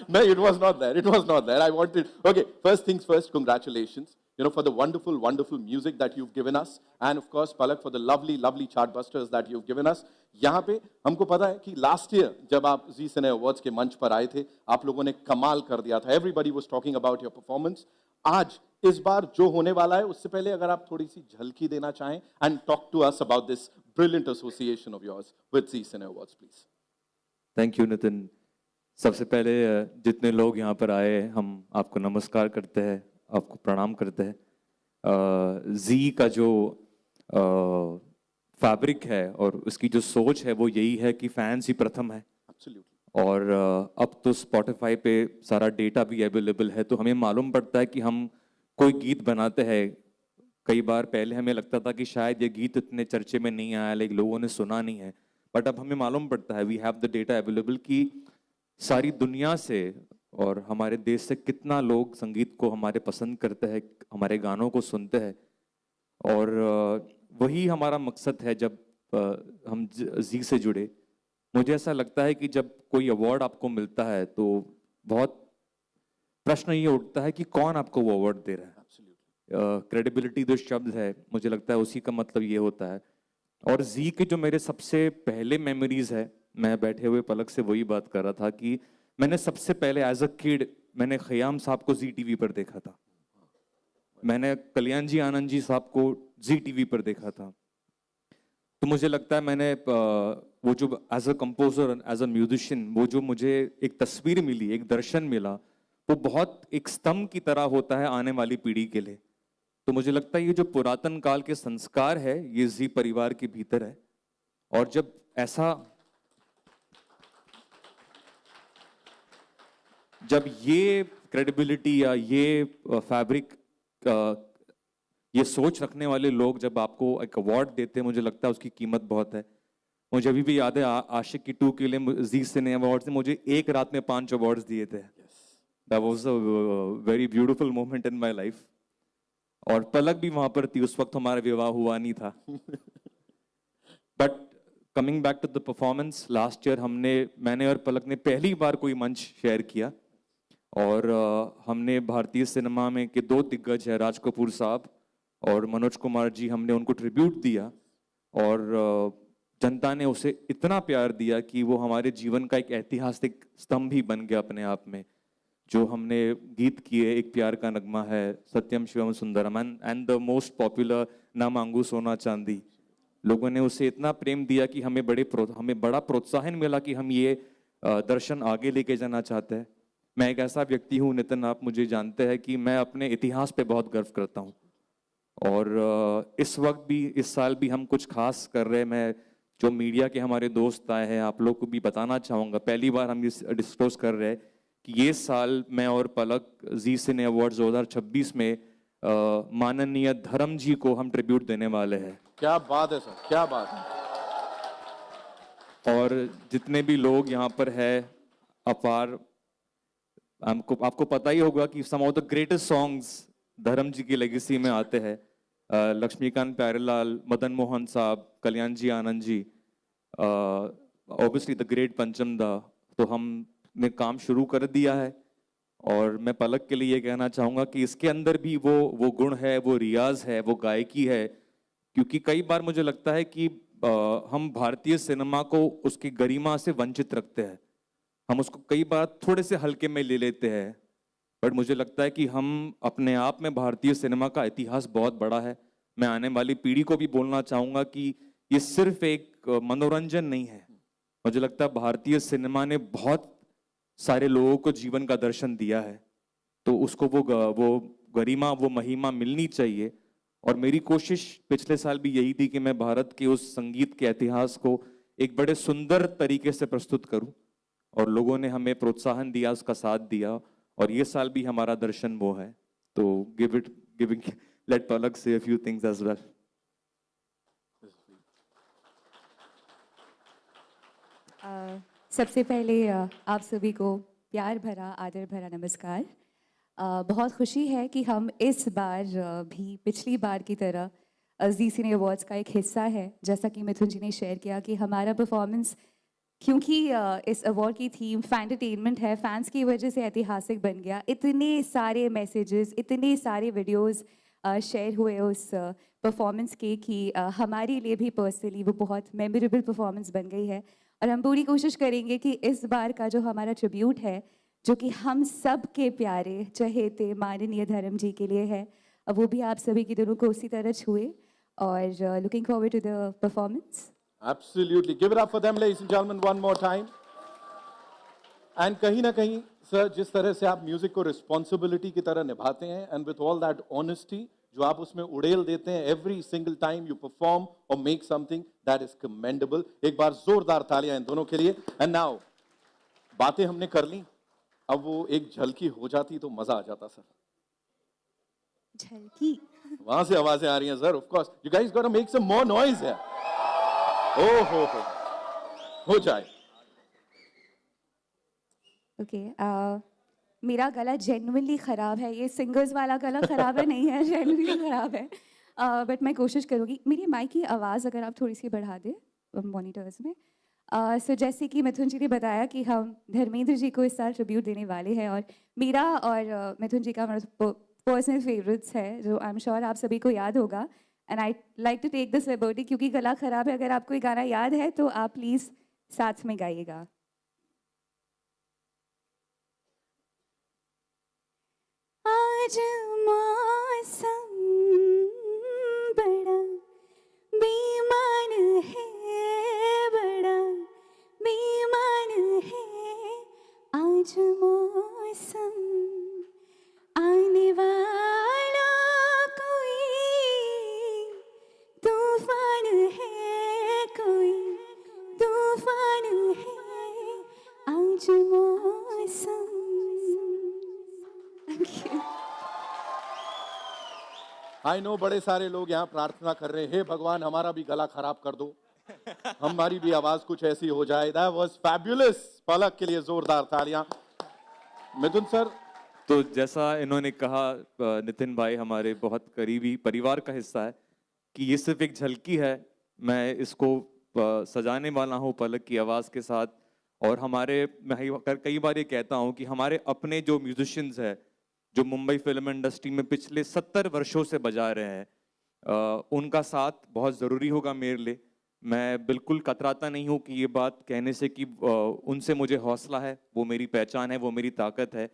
No, it was not there. It was not there. I wanted. Okay, first things first, congratulations. For the wonderful, wonderful music that you've given us. And of course, Palak, for the lovely, lovely chartbusters that you've given us. यहाँ पे हमको पता है कि last year जब आप Zee Cine Awards के मंच पर आए थे, आप लोगों ने कमाल कर दिया था. Everybody was talking about your performance. आज इस बार जो होने वाला है, उससे पहले अगर आप थोड़ी सी झलकी देना चाहें and talk to us about this brilliant association of yours with Zee Cine Awards, please. Thank you, Nitin. सबसे पहले जितने लोग यहाँ पर आए, हम आपको नमस्कार करते हैं, आपको प्रणाम करते हैं। जी का जो फैब्रिक है और उसकी जो सोच है वो यही है कि फैंस ही प्रथम है। और अब तो स्पॉटिफाई पे सारा डेटा भी अवेलेबल है, तो हमें मालूम पड़ता है कि हम कोई गीत बनाते हैं, कई बार पहले हमें लगता था कि शायद ये गीत इतने चर्चे में नहीं आया, लेकिन लोगों ने सुना नहीं है, बट अब हमें मालूम पड़ता है, we have the data available कि सारी दुनिया से और हमारे देश से कितना लोग संगीत को हमारे पसंद करते हैं, हमारे गानों को सुनते हैं। और वही हमारा मकसद है जब हम जी से जुड़े। मुझे ऐसा लगता है कि जब कोई अवार्ड आपको मिलता है तो बहुत प्रश्न ये उठता है कि कौन आपको वो अवार्ड दे रहा है। क्रेडिबिलिटी जो शब्द है, मुझे लगता है उसी का मतलब ये होता है। और जी के जो मेरे सबसे पहले मेमोरीज है, मैं बैठे हुए पलक से वही बात कर रहा था कि मैंने सबसे पहले एज अ किड मैंने खयाम साहब को जी टीवी पर देखा था, मैंने कल्याण जी आनंद जी साहब को जी टीवी पर देखा था। तो मुझे लगता है मैंने वो जो as a composer, as a musician, वो जो मुझे एक तस्वीर मिली, एक दर्शन मिला, वो बहुत एक स्तंभ की तरह होता है आने वाली पीढ़ी के लिए। तो मुझे लगता है ये जो पुरातन काल के संस्कार है, ये जी परिवार के भीतर है। और जब ऐसा जब ये क्रेडिबिलिटी या ये फैब्रिक, ये सोच रखने वाले लोग जब आपको एक अवार्ड देते हैं, मुझे लगता है उसकी कीमत बहुत है। मुझे अभी भी याद है आशिक की 2 के लिए जी सिने अवार्ड्स ने मुझे एक रात में 5 अवार्ड्स दिए थे। That was a very beautiful moment in my life. और पलक भी वहां पर थी, उस वक्त हमारा विवाह हुआ नहीं था। But coming back to the performance, last year मैंने और पलक ने पहली बार कोई मंच शेयर किया और हमने भारतीय सिनेमा में के 2 दिग्गज है, राज कपूर साहब और मनोज कुमार जी, हमने उनको ट्रिब्यूट दिया और जनता ने उसे इतना प्यार दिया कि वो हमारे जीवन का एक ऐतिहासिक स्तंभ ही बन गया अपने आप में। जो हमने गीत किए, एक प्यार का नगमा है, Satyam Shivam Sundaram and the most popular ना मांगू सोना चांदी, लोगों ने उसे इतना प्रेम दिया कि हमें बड़ा प्रोत्साहन मिला कि हम ये दर्शन आगे लेके जाना चाहते हैं। मैं एक ऐसा व्यक्ति हूँ नितिन, आप मुझे जानते हैं कि मैं अपने इतिहास पे बहुत गर्व करता हूँ। और इस वक्त भी, इस साल भी हम कुछ खास कर रहे हैं। मैं जो मीडिया के हमारे दोस्त आए हैं, आप लोग को भी बताना चाहूँगा, पहली बार हम डिस्क्लोज कर रहे हैं कि ये साल मैं और पलक जी सिने अवार्ड्स 2026 में माननीय धर्म जी को हम ट्रिब्यूट देने वाले हैं। क्या बात है सर, क्या बात है। और जितने भी लोग यहाँ पर है, अपार, आपको पता ही होगा कि सम ऑफ द ग्रेटेस्ट सॉन्ग्स धर्म जी की लेगेसी में आते हैं। लक्ष्मीकांत प्यारेलाल, मदन मोहन साहब, कल्याण जी Anand ji, obviously the great पंचम दा। तो हमने काम शुरू कर दिया है और मैं पलक के लिए ये कहना चाहूँगा कि इसके अंदर भी वो गुण है, वो रियाज है, वो गायकी है। क्योंकि कई बार मुझे लगता है कि हम भारतीय सिनेमा को उसकी गरिमा से वंचित रखते हैं, हम उसको कई बार थोड़े से हल्के में ले लेते हैं। बट मुझे लगता है कि हम अपने आप में, भारतीय सिनेमा का इतिहास बहुत बड़ा है। मैं आने वाली पीढ़ी को भी बोलना चाहूँगा कि ये सिर्फ एक मनोरंजन नहीं है। मुझे लगता है भारतीय सिनेमा ने बहुत सारे लोगों को जीवन का दर्शन दिया है, तो उसको वो गरिमा, वो महिमा मिलनी चाहिए। और मेरी कोशिश पिछले साल भी यही थी कि मैं भारत के उस संगीत के इतिहास को एक बड़े सुंदर तरीके से प्रस्तुत करूं, और लोगों ने हमें प्रोत्साहन दिया, उसका साथ दिया। और ये साल भी हमारा दर्शन वो है, तो गिविंग लेट पलक से a few things as well. सबसे पहले आप सभी को प्यार भरा आदर भरा नमस्कार। बहुत खुशी है कि हम इस बार भी पिछली बार की तरह जी सिने अवार्ड्स का एक हिस्सा है। जैसा कि मिथुन जी ने शेयर किया कि हमारा परफॉर्मेंस, क्योंकि इस अवार्ड की थीम फैंटरटेनमेंट है, फैंस की वजह से ऐतिहासिक बन गया। इतने सारे मैसेजेस, इतने सारे वीडियोस शेयर हुए उस परफॉर्मेंस के कि हमारे लिए भी पर्सनली वो बहुत मेमोरेबल परफॉर्मेंस बन गई है। और हम पूरी कोशिश करेंगे कि इस बार का जो हमारा ट्रिब्यूट है, जो कि हम सब के प्यारे चहेते माननीय धर्म जी के लिए है, अब वो भी आप सभी की दिलों को उसी तरह छुए। और looking forward to the performance. Absolutely. Give it up for them, ladies and gentlemen, one more time. And कहीं ना कहीं सर, जिस तरह से आप म्यूजिक को रिस्पॉन्सिबिलिटी की तरह निभाते हैं, and with all that honesty जो आप उसमें उड़ेल देते हैं every single time you perform और make something, that is commendable. एक बार जोरदार तालियां इन दोनों के लिए। एंड नाउ बातें हमने कर ली, अब वो एक झलकी हो जाती तो मजा आ जाता सर। झलकी वहां से आवाजें आ रही हैं sir. Of course you guys got to make some more noise है। ओ हो जाए। ओके, मेरा गला जेन्युइनली ख़राब है। ये सिंगर्स वाला गला ख़राब है, नहीं है, जेन्युइनली ख़राब है। बट मैं कोशिश करूँगी। मेरी माइक की आवाज़ अगर आप थोड़ी सी बढ़ा दें मॉनिटर्स में। सो जैसे कि मिथुन जी ने बताया कि हम धर्मेंद्र जी को इस साल ट्रिब्यूट देने वाले हैं, और मेरा और मिथुन जी का पर्सनल फेवरेट्स है जो आई एम श्योर आप सभी को याद होगा। And I like to take this liberty, क्योंकि गला ख़राब है, अगर आपको ये गाना याद है तो आप प्लीज़ साथ में गाइएगा। आज मौसम बड़ा बेईमान है, बड़ा बेईमान है। आज मौसम आने वाला कोई तूफान है, कोई तूफान है। आज मौसम। आई नो बड़े सारे लोग यहाँ प्रार्थना कर रहे हैं, हे भगवान हमारा भी गला खराब कर दो, हमारी भी आवाज कुछ ऐसी हो जाए। That was fabulous. पलक के लिए जोरदार तालियां। मिथुन सर, तो जैसा इन्होंने कहा, नितिन भाई हमारे बहुत करीबी परिवार का हिस्सा है, कि ये सिर्फ एक झलकी है। मैं इसको सजाने वाला हूँ पलक की आवाज़ के साथ। और मैं कई बार ये कहता हूँ कि हमारे अपने जो म्यूजिशियंस हैं, जो मुंबई फिल्म इंडस्ट्री में पिछले 70 वर्षों से बजा रहे हैं, उनका साथ बहुत ज़रूरी होगा मेरे लिए। मैं बिल्कुल कतराता नहीं हूँ कि ये बात कहने से कि उनसे मुझे हौसला है, वो मेरी पहचान है, वो मेरी ताकत है।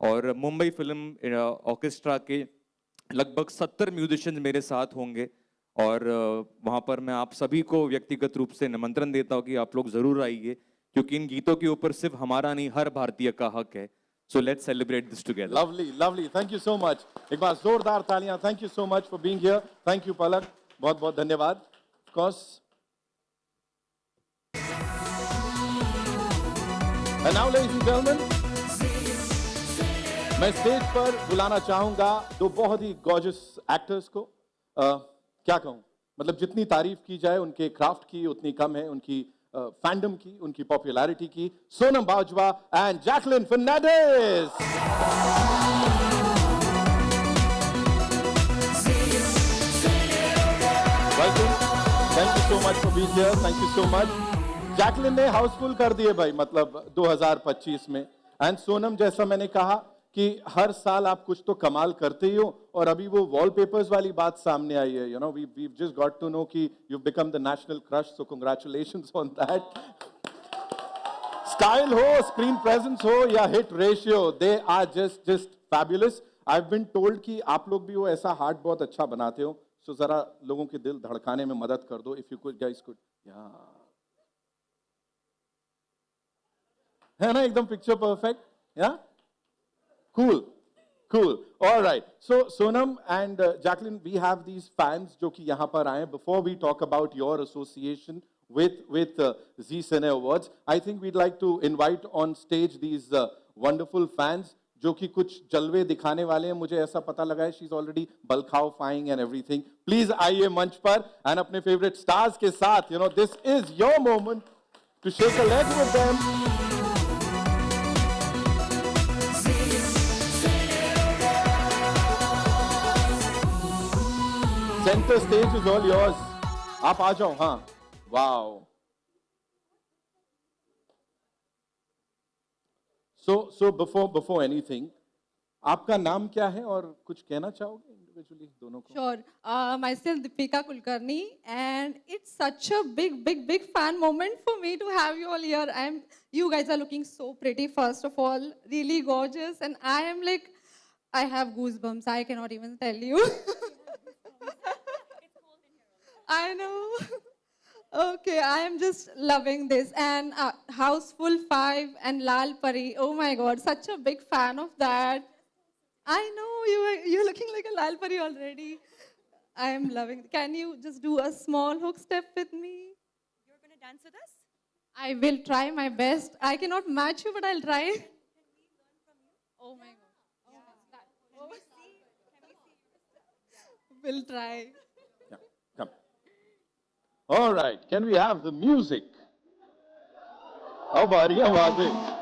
और मुंबई फिल्म ऑर्केस्ट्रा के लगभग 70 म्यूजिशियंस मेरे साथ होंगे, और वहाँ पर मैं आप सभी को व्यक्तिगत रूप से निमंत्रण देता हूँ कि आप लोग ज़रूर आइए, क्योंकि इन गीतों के ऊपर सिर्फ हमारा नहीं, हर भारतीय का हक है। So let's celebrate this together. Lovely, lovely. Thank you so much. एक बार जोरदार तालियां। Thank you so much for being here. Thank you पलक, बहुत बहुत धन्यवाद। Of course. And now, ladies and gentlemen, मैं स्टेज पर बुलाना चाहूंगा दो बहुत ही गॉर्जियस एक्टर्स को। क्या कहूं, मतलब जितनी तारीफ की जाए उनके क्राफ्ट की उतनी कम है, उनकी फैंडम की, उनकी पॉपुलैरिटी की। Sonam Bajwa and Jacqueline Fernandez. Welcome, thank you so much for being here, thank you so much. Jacqueline ने हाउसफुल कर दिए भाई, मतलब 2025 में। एंड सोनम, जैसा मैंने कहा कि हर साल आप कुछ तो कमाल करते ही हो, और अभी वो वॉलपेपर्स वाली बात सामने आई है। You know, we just got to know कि you become the national crush, so congratulations on that. Style हो, स्क्रीन प्रेजेंस हो या hit ratio, they are just fabulous. I have been told कि आप लोग भी वो ऐसा हार्ट बहुत अच्छा बनाते हो, सो जरा लोगों के दिल धड़काने में मदद कर दो। If you could guys could, है ना एकदम पिक्चर परफेक्ट, या cool, cool. All right. So Sonam and Jacqueline, we have these fans जो कि यहाँ पर आए। Before we talk about your association with Zee Cine Awards, I think we'd like to invite on stage these wonderful fans जो कि कुछ जलवे दिखाने वाले हैं, मुझे ऐसा पता लगा है शी इज ऑलरेडी बल्काओफाइंग एंड एवरीथिंग. प्लीज आइए मंच पर एंड अपने फेवरेट स्टार्स के साथ, you know, this is your moment to shake a leg with them. Centre stage is all yours. आप आ जाओ. हाँ, वाओ. So before anything, आपका नाम क्या है और कुछ कहना चाहोगे इंडिविजुअली दोनों को? Sure. Myself Deepika Kulkarni, and it's such a big fan moment for me to have you all here. You guys are looking so pretty, first of all, really gorgeous, and I am like, I have goosebumps. I cannot even tell you. I know. Okay, I am just loving this. And Houseful 5 and Lal Pari. Oh my God, such a big fan of that. I know, you're looking like a Lal Pari already. I am loving. Can you just do a small hook step with me? You're going to dance with us? I will try my best. I cannot match you, but I'll try. Can we learn from you? Oh my God. Can we see? We'll try. Come. All right, can we have the music? अब आ रही है आवाजें.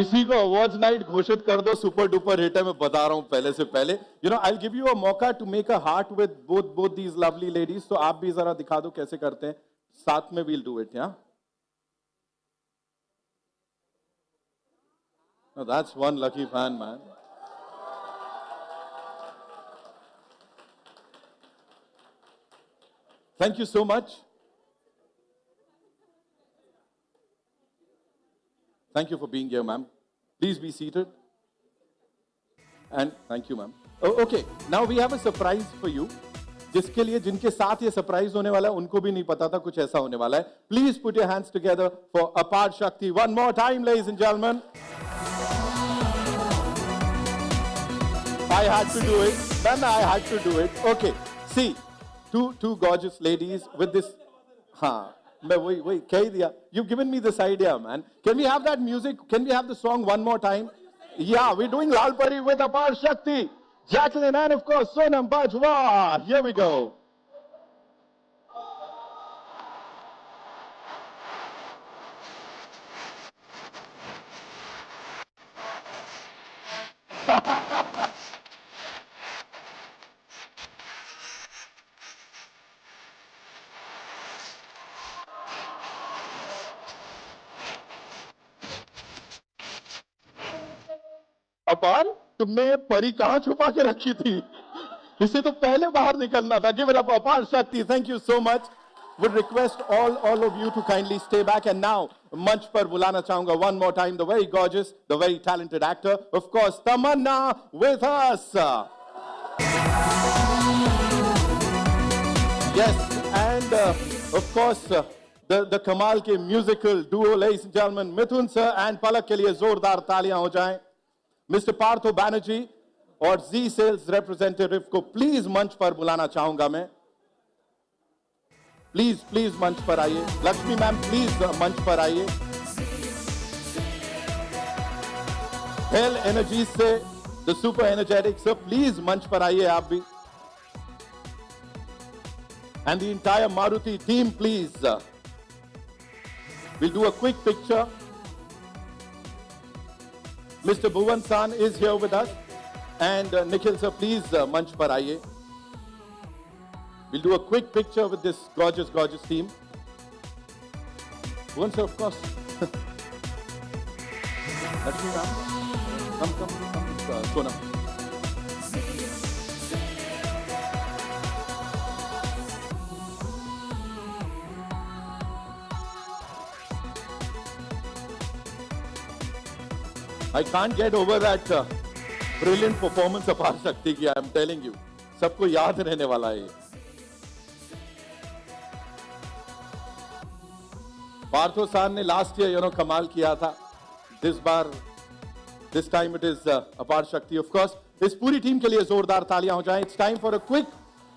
इसी को awards night घोषित कर दो. Super duper hit है, मैं बता रहा हूं पहले से पहले. You know, I give you a मौका to make a heart with both these lovely ladies. तो आप भी जरा दिखा दो कैसे करते हैं. साथ में वील डू इट. या that's one lucky fan man. Thank you so much. Thank you for being here, ma'am. Please be seated. And thank you, ma'am. Oh, okay, now we have a surprise for you. जिसके लिए, जिनके साथ ये surprise होने वाला है, उनको भी नहीं पता था कुछ ऐसा होने वाला है. Please put your hands together for Apar Shakti. One more time, ladies and gentlemen. I had to do it. Then I had to do it. Okay, see, two gorgeous ladies with this. हाँ. मैं वही कह ही दिया. You've given me this idea, man. Can we have that music? Can we have the song one more time? Yeah, we're doing Lal Pari with Apar Shakti, Jacqueline, and of course Sonam Bajwa. Here we go. अपार, तुमने परी कहां छुपा के रखी थी? इसे तो पहले बाहर निकलना था. Give it up, Apar Shakti. Thank you so much. Would request all of you to kindly stay back. And now, मंच पर बुलाना चाहूंगा one more time the very gorgeous, the very talented actor, of course, Tamanna with us. Yes, and of course, the कमाल के musical duo, ladies and gentlemen, Mithun sir and पलक के लिए जोरदार तालियां हो जाएं. मिस्टर पार्थो बैनर्जी और जी सेल्स रिप्रेजेंटेटिव को प्लीज मंच पर बुलाना चाहूंगा मैं. प्लीज मंच पर आइए. लक्ष्मी मैम, प्लीज मंच पर आइए. हेल एनर्जी से the super energetic sir, please मंच पर आइए आप भी. And the entire Maruti team, please. Will do a quick picture. Mr. Bhuvan San is here with us, and Nikhil sir, please manch par aiye. We'll do a quick picture with this gorgeous team. Bhuvan sir, of course. Lakshmi ma'am, come, Sonam. I can't get over that brilliant performance of Apar Shakti ki, I'm telling you. सबको याद रहने वाला है. पार्थो सान ने last year कमाल किया था. This time it is Apar Shakti, of course. इस पूरी टीम के लिए जोरदार तालियां हो जाएं. It's time for a quick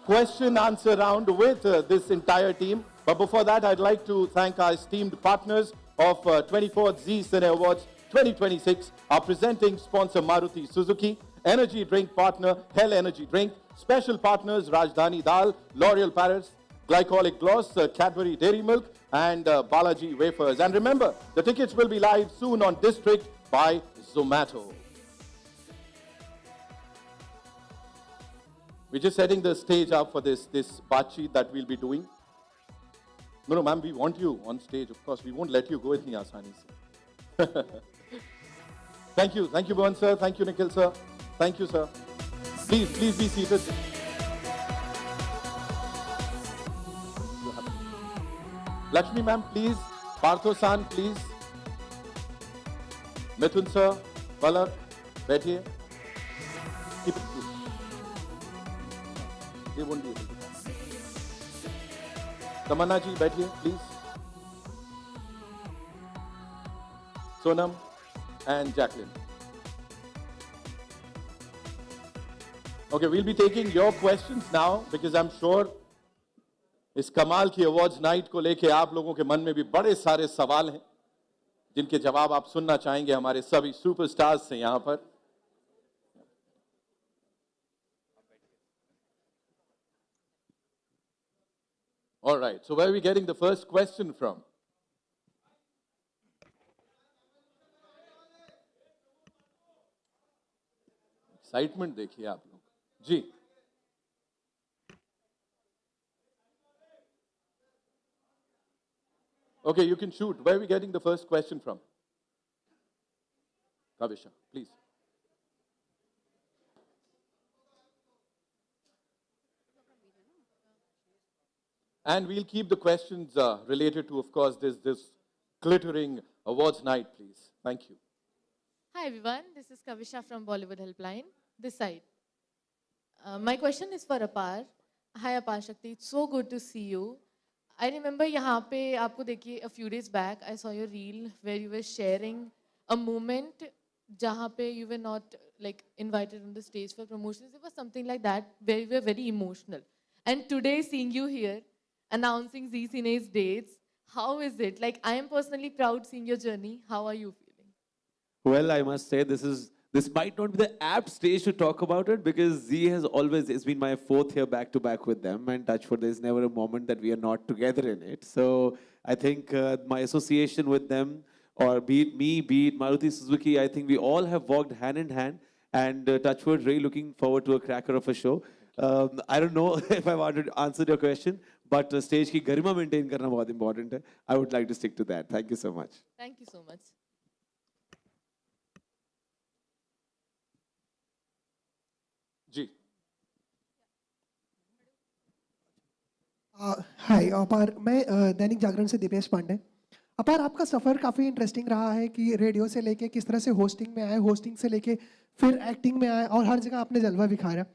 question answer round with this entire team. But before that, I'd like to thank our esteemed partners of 24th Zee Cine Awards 2026, our presenting sponsor Maruti Suzuki, energy drink partner Hell Energy Drink, special partners Rajdhani Dal, L'Oreal Paris, Glycolic Gloss, Cadbury Dairy Milk, and Balaji Wafers. And remember, the tickets will be live soon on District by Zomato. We're just setting the stage up for this bachi that we'll be doing. No, ma'am, we want you on stage. Of course, we won't let you go itni aasani se. Thank you, Bhuvan sir. Thank you, Nikhil sir. Thank you, sir. Please be seated. Lakshmi ma'am, please. Partho san, please. Mithun sir, Palak, बैठिए. Keep it cool. They won't be able to. Tamanna ji, बैठिए, please. Sonam and Jacqueline. Okay, we'll be taking your questions now because I'm sure इस कमाल की awards night को लेके आप लोगों के मन में भी बड़े सारे सवाल हैं जिनके जवाब आप सुनना चाहेंगे हमारे सभी सुपरस्टार्स से यहां पर. All right, so where are we getting the first question from? Excitement देखिए आप लोग जी. Okay, you can shoot. Where are we getting the first question from? Kavisha, please. And we'll keep the questions related to, of course, this glittering awards night, please. Thank you. Hi everyone, this is Kavisha from Bollywood Helpline, this side. My question is for Apar. Hi Apar Shakti, it's so good to see you. I remember यहाँ पे आपको देखिए a few days back I saw your reel where you were sharing a moment जहाँ पे you were not like invited on the stage for promotions. It was something like that where you were very emotional. And today seeing you here announcing Zee Cine's dates, how is it? Like I am personally proud seeing your journey. How are you feeling? Well, I must say this might not be the apt stage to talk about it because Zee has always, it's been my 4th year back to back with them, and touch wood, there's never a moment that we are not together in it. So I think my association with them, or be it me, be it Maruti Suzuki, I think we all have walked hand in hand, and touch wood, really looking forward to a cracker of a show. I don't know if I wanted to answer your question, but stage ki garima maintain karna bahut important hai. I would like to stick to that. Thank you so much. Thank you so much. जी. हाय अपार, मैं दैनिक जागरण से दीपेश पांडे. अपार, आपका सफ़र काफ़ी interesting रहा है कि radio से लेके किस तरह से होस्टिंग में आए, होस्टिंग से लेके फिर एक्टिंग में आए और हर जगह आपने जलवा दिखाया.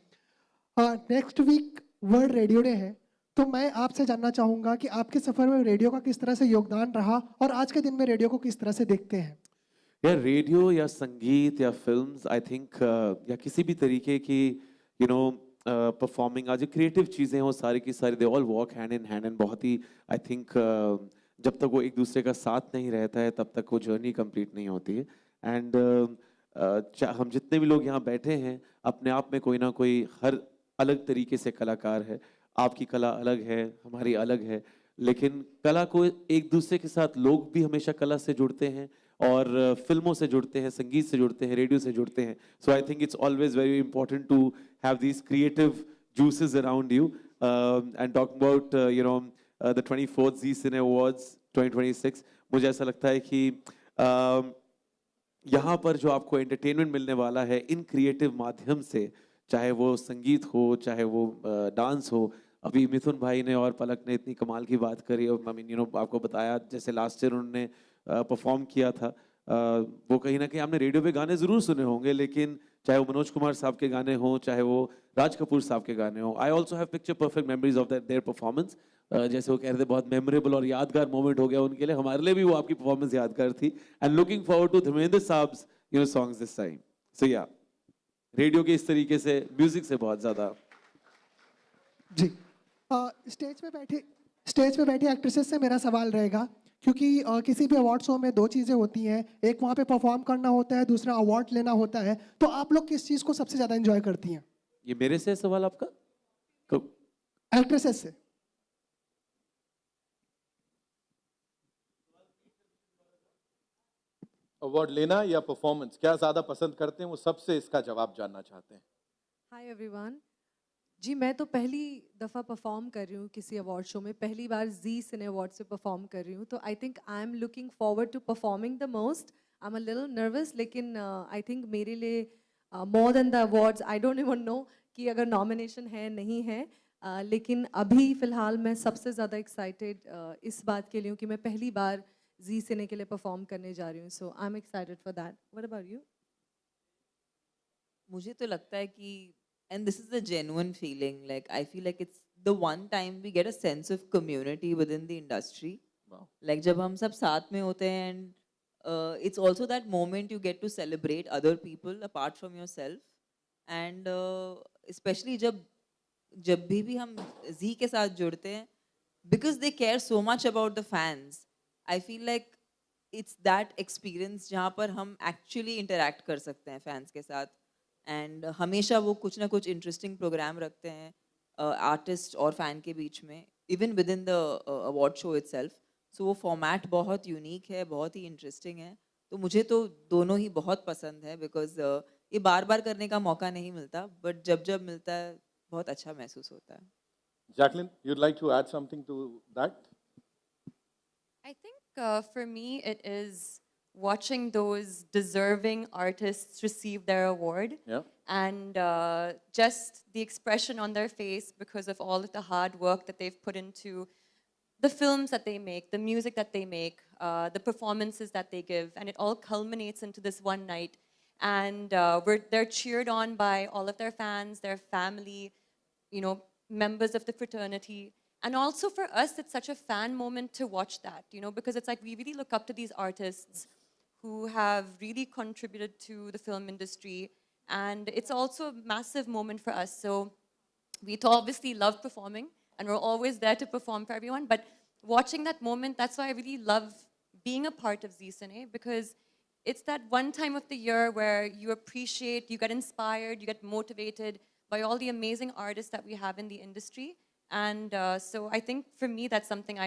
Next week world radio day है, तो मैं आपसे जानना चाहूँगा कि आपके सफ़र में रेडियो का किस तरह से योगदान रहा और आज के दिन में रेडियो को किस तरह से देखते हैं. या रेडियो या संगीत या फिल्म्स, आई थिंक या किसी भी तरीके की परफॉर्मिंग, आज क्रिएटिव चीज़ें हो सारी की सारी, they all walk hand in hand. And बहुत ही आई थिंक जब तक वो एक दूसरे का साथ नहीं रहता है तब तक वो जर्नी कंप्लीट नहीं होती है. एंड हम जितने भी लोग यहाँ बैठे हैं अपने आप में कोई ना कोई हर अलग तरीके से कलाकार है. आपकी कला अलग है, हमारी अलग है, लेकिन कला को एक दूसरे के साथ लोग भी हमेशा कला से जुड़ते हैं और फिल्मों से जुड़ते हैं, संगीत से जुड़ते हैं, रेडियो से जुड़ते हैं. So I think it's always very important to have these creative juices around you. And talking about the 24th Zee Cine Awards 2026, मुझे ऐसा लगता है कि यहाँ पर जो आपको एंटरटेनमेंट मिलने वाला है इन क्रिएटिव माध्यम से, चाहे वो संगीत हो, चाहे वो डांस हो. अभी मिथुन भाई ने और पलक ने इतनी कमाल की बात करी और आपको बताया जैसे लास्ट ईयर उन्होंने परफॉर्म किया था वो कहीं ना कहीं आपने रेडियो पे गाने जरूर सुने होंगे, लेकिन चाहे वो मनोज कुमार साहब के गाने हों, चाहे वो राज कपूर साहब के गाने हों, I also have picture perfect memories of their performance. जैसे वो कह रहे थे बहुत मेमोरेबल और यादगार मोमेंट हो गया उनके लिए, हमारे लिए भी वो आपकी परफॉर्मेंस यादगार थी। And looking forward to Dharmendra साहब्स songs this time. So yeah radio के इस तरीके से म्यूजिक से बहुत ज्यादा जी। स्टेज पे बैठे एक्ट्रेसेस से मेरा सवाल रहेगा, क्योंकि किसी भी अवार्ड शो में दो चीज़ें होती हैं, एक वहाँ पे परफॉर्म करना होता है, दूसरा अवार्ड लेना होता है। तो आप लोग किस चीज़ को सबसे ज़्यादा एंजॉय करती हैं? ये मेरे से सवाल आपका? एक्ट्रेसेस से। अवार्ड लेना या परफॉर्मेंस, क्या ज्यादा पसंद करते हैं, वो सबसे इसका जवाब जानना चाहते हैं। Hi everyone. जी मैं तो पहली दफ़ा परफॉर्म कर रही हूँ किसी अवार्ड शो में, पहली बार जी सिने अवार्ड से परफॉर्म कर रही हूँ, तो I think I am looking forward to performing the most. I am a little nervous, लेकिन आई थिंक मेरे लिए more than the awards, I don't even know कि अगर नॉमिनेशन है नहीं है, लेकिन अभी फ़िलहाल मैं सबसे ज़्यादा एक्साइटेड इस बात के लिए हूँ कि मैं पहली बार जी सिने के लिए परफॉर्म करने जा रही हूँ। So I am excited for that. What about you? मुझे तो लगता है कि and this is the genuine feeling, like I feel like it's the one time we get a sense of community within the industry. Wow. Like जब हम सब साथ में होते हैं, and it's also that moment you get to celebrate other people apart from yourself, and especially जब भी हम Z के साथ जुड़ते हैं, because they care so much about the fans, I feel like it's that experience जहाँ पर हम actually interact कर सकते हैं fans के साथ। एंड हमेशा वो कुछ ना कुछ इंटरेस्टिंग प्रोग्राम रखते हैं आर्टिस्ट और फैन के बीच में, even with in the award show itself. So वो फॉर्मेट बहुत यूनिक है, बहुत ही इंटरेस्टिंग है। तो मुझे तो दोनों ही बहुत पसंद है, बिकॉज ये बार बार करने का मौका नहीं मिलता, बट जब मिलता है बहुत अच्छा महसूस होता है। Jacqueline, you'd like to add something to that? I think for me it is watching those deserving artists receive their award, and just the expression on their face because of all of the hard work that they've put into the films that they make, the music that they make, the performances that they give, and it all culminates into this one night. And they're cheered on by all of their fans, their family, members of the fraternity. And also for us, it's such a fan moment to watch that, because it's like we really look up to these artists who have really contributed to the film industry. And it's also a massive moment for us. So we obviously love performing, and we're always there to perform for everyone. But watching that moment, that's why I really love being a part of Z Cine, because it's that one time of the year where you appreciate, you get inspired, you get motivated by all the amazing artists that we have in the industry. And so I think for me, that's something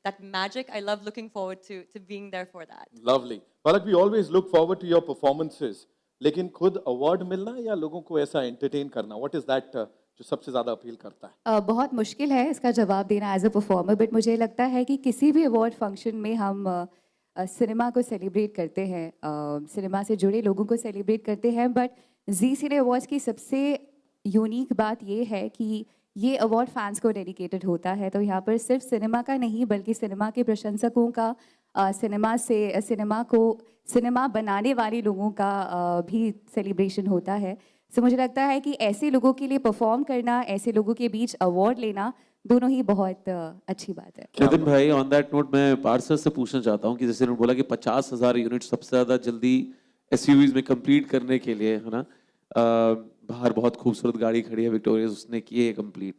that magic, I love looking forward to being there for that. Lovely. Palak, we always look forward to your performances. लेकिन खुद award मिलना या लोगों को ऐसा entertain करना, what is that जो सबसे ज़्यादा अपील करता है? बहुत मुश्किल है इसका जवाब देना एज अ परफॉर्मर, बट मुझे लगता है कि किसी भी अवार्ड फंक्शन में हम सिनेमा को सेलिब्रेट करते हैं, सिनेमा से जुड़े लोगों को सेलिब्रेट करते हैं, बट जी सिने अवार्ड्स की सबसे यूनिक बात ये है कि ये अवार्ड फैंस को डेडिकेटेड होता है। तो यहाँ पर सिर्फ सिनेमा का नहीं, बल्कि सिनेमा के प्रशंसकों का, सिनेमा बनाने वाले लोगों का भी सेलिब्रेशन होता है। सो मुझे लगता है कि ऐसे लोगों के लिए परफॉर्म करना, ऐसे लोगों के बीच अवार्ड लेना, दोनों ही बहुत अच्छी बात है। नितिन भाई, ऑन दैट नोट मैं पार्सर से पूछना चाहता हूँ कि जैसे उन्होंने बोला कि 50,000 यूनिट सबसे ज़्यादा जल्दी एसयूवीज में कंप्लीट करने के लिए, है ना, बाहर बहुत खूबसूरत गाड़ी खड़ी है विक्टोरिया, उसने की है कंप्लीट।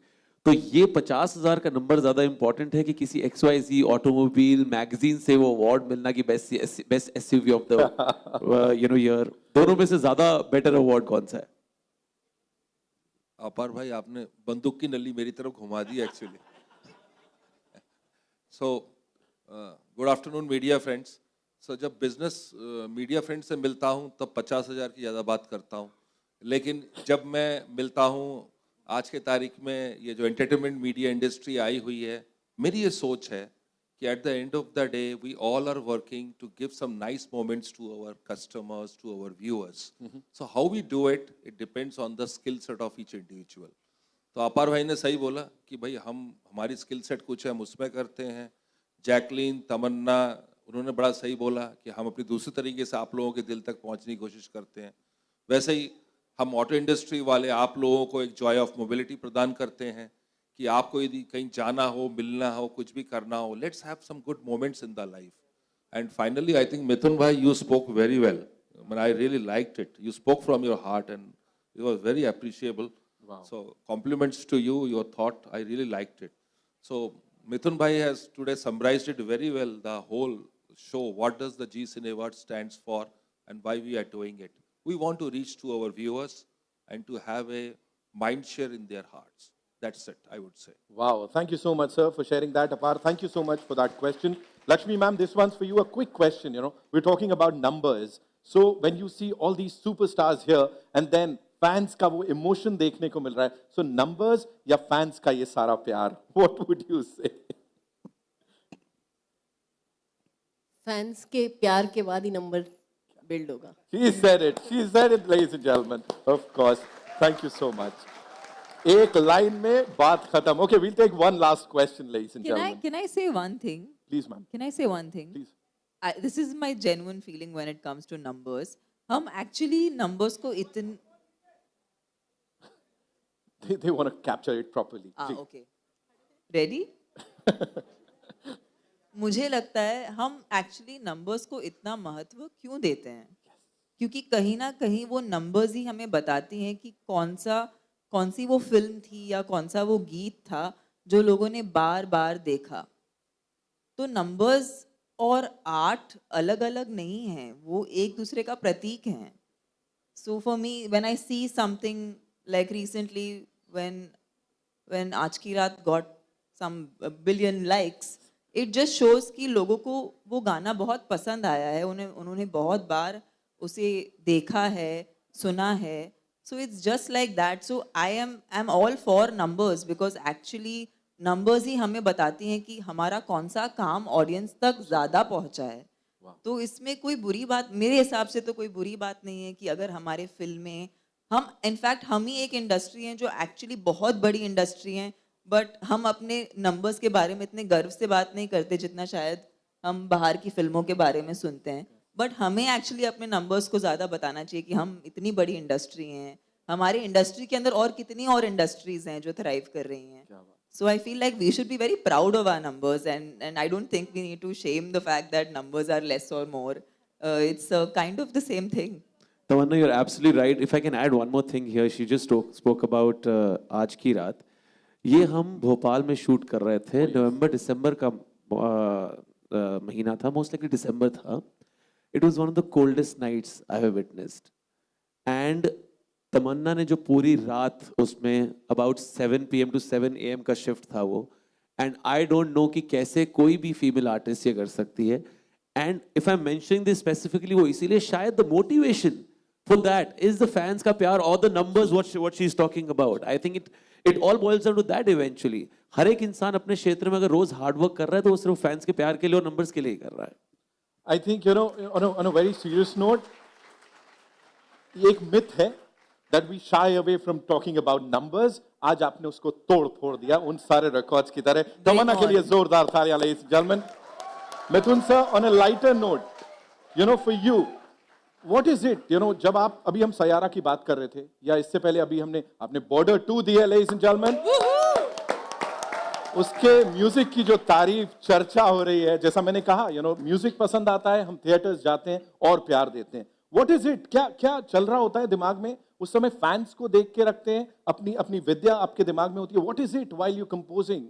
तो ये 50,000 का नंबर ज़्यादा इंपॉर्टेंट है कि किसी XYZ ऑटोमोबाइल मैगजीन से वो अवार्ड मिलना कि best SUV of the year, दोनों में से ज़्यादा बेटर अवार्ड कौन सा है? अपार भाई, आपने बंदूक की नली मेरी तरफ घुमा दी actually. So good afternoon media friends. So जब बिजनेस मीडिया फ्रेंड्स से मिलता हूँ तब 50,000 की ज़्यादा बात करता हूँ, लेकिन जब मैं मिलता हूँ आज के तारीख में ये जो एंटरटेनमेंट मीडिया इंडस्ट्री आई हुई है, मेरी ये सोच है कि at the end of the day we all are working to give some nice moments to our customers, to our viewers. So how we do it, it depends on the skill set of each individual. तो अपार भाई ने सही बोला कि भाई हमारी skill set कुछ है, हम उसमें करते हैं। जैकलीन, तमन्ना, उन्होंने बड़ा सही बोला कि हम अपनी दूसरी तरीके से आप लोगों के दिल तक पहुंचने की कोशिश करते हैं। वैसे ही हम ऑटो इंडस्ट्री वाले आप लोगों को एक जॉय ऑफ मोबिलिटी प्रदान करते हैं कि आपको यदि कहीं जाना हो, मिलना हो, कुछ भी करना हो, let's have some good moments in the life. And finally I think Mithun भाई, you spoke very well. I really liked it. You spoke from your heart and it was very appreciable. Wow. So compliments to you, your thought, I really liked it. So Mithun Bhai has today summarized it very well, the whole show. What does the G Cine Award stands for and why we are doing it. We want to reach to our viewers and to have a mind share in their hearts. That's it, I would say. Wow, thank you so much, sir, for sharing that. Apar, thank you so much for that question. Lakshmi ma'am, this one's for you. A quick question, we're talking about numbers. So when you see all these superstars here and then fans का वो emotion देखने को मिल रहा है, so numbers या fans का ये सारा प्यार, what would you say? Fans के प्यार के बाद ही नंबर बिल्ड होगा। She said it, ladies and gentlemen. Of course, thank you so much. एक लाइन में बात खत्म. Okay, we'll take one last question, ladies and gentlemen. Can I say one thing? Please, ma'am. Can I say one thing? Please. This is my genuine feeling when it comes to numbers. हम actually numbers को इतन They want to capture it properly. Okay. Ready? मुझे लगता है हम actually numbers को इतना महत्व क्यों देते हैं? क्योंकि कहीं ना कहीं वो numbers ही हमें बताती हैं कि कौन सी वो फिल्म थी या कौन सा वो गीत था जो लोगों ने बार बार देखा। तो numbers और आर्ट अलग अलग नहीं हैं, वो एक दूसरे का प्रतीक हैं। So for me, when I see something like recently when आज की रात got some billion likes, it just shows कि लोगों को वो गाना बहुत पसंद आया है, उन्होंने बहुत बार उसे देखा है, सुना है। So it's just like that. So I'm all for numbers because actually numbers ही हमें बताती हैं कि हमारा कौन सा काम ऑडियंस तक ज़्यादा पहुंचा है। तो इसमें कोई बुरी बात, मेरे हिसाब से तो कोई बुरी बात नहीं है कि अगर हमारे फिल्में इनफैक्ट हम ही एक इंडस्ट्री हैं जो एक्चुअली बहुत बड़ी इंडस्ट्री हैं, बट हम अपने नंबर्स के बारे में इतने गर्व से बात नहीं करते जितना शायद हम बाहर की फिल्मों के बारे में सुनते हैं। बट हमें एक्चुअली अपने नंबर्स को ज़्यादा बताना चाहिए कि हम इतनी बड़ी इंडस्ट्री हैं, हमारे इंडस्ट्री के अंदर और कितनी और इंडस्ट्रीज हैं जो थ्राइव कर रही हैं। So I feel like we should be very proud of our numbers, and I don't think we need to shame the fact that numbers are less or more. It's kind of the same thing. Tamanna, you're absolutely right. If I can add one more thing here, she just spoke about आज की रात. ये हम भोपाल में shoot कर रहे थे, नवंबर-दिसंबर का महीना था, most likely दिसंबर था. It was one of the coldest nights I have witnessed. And तमन्ना ने जो पूरी रात उसमें about 7 PM to 7 AM का शिफ्ट था वो, and I don't know कि कैसे कोई भी फीमेल आर्टिस्ट ये कर सकती है। And if I'm mentioning this specifically, वो इसीलिए शायद the motivation for that is the fans का प्यार or the numbers what she's talking about. I think it all boils down to that eventually. हर एक इंसान अपने क्षेत्र में अगर रोज हार्ड वर्क कर रहा है तो वो सिर्फ फैंस के प्यार के लिए और नंबर्स के लिए ही कर रहा है। I think on a very serious note, ये एक myth है that we shy away from talking about numbers. आज आपने उसको तोड़ फोड़ दिया उन सारे रिकॉर्ड्स की तरह। तमन्ना के लिए जोरदार तालियां, ladies and gentlemen. Mithun sir, on a lighter note, for you, what is it, जब आप अभी हम सयारा की बात कर रहे थे या इससे पहले अभी आपने बॉर्डर 2 दी है, ladies and gentlemen. उसके म्यूजिक की जो तारीफ चर्चा हो रही है, जैसा मैंने कहा, म्यूजिक पसंद आता है, हम थिएटर्स जाते हैं और प्यार देते हैं। What is it? क्या चल रहा होता है दिमाग में उस समय? फैंस को देख के रखते हैं, अपनी विद्या आपके दिमाग में होती है। What is it while you composing?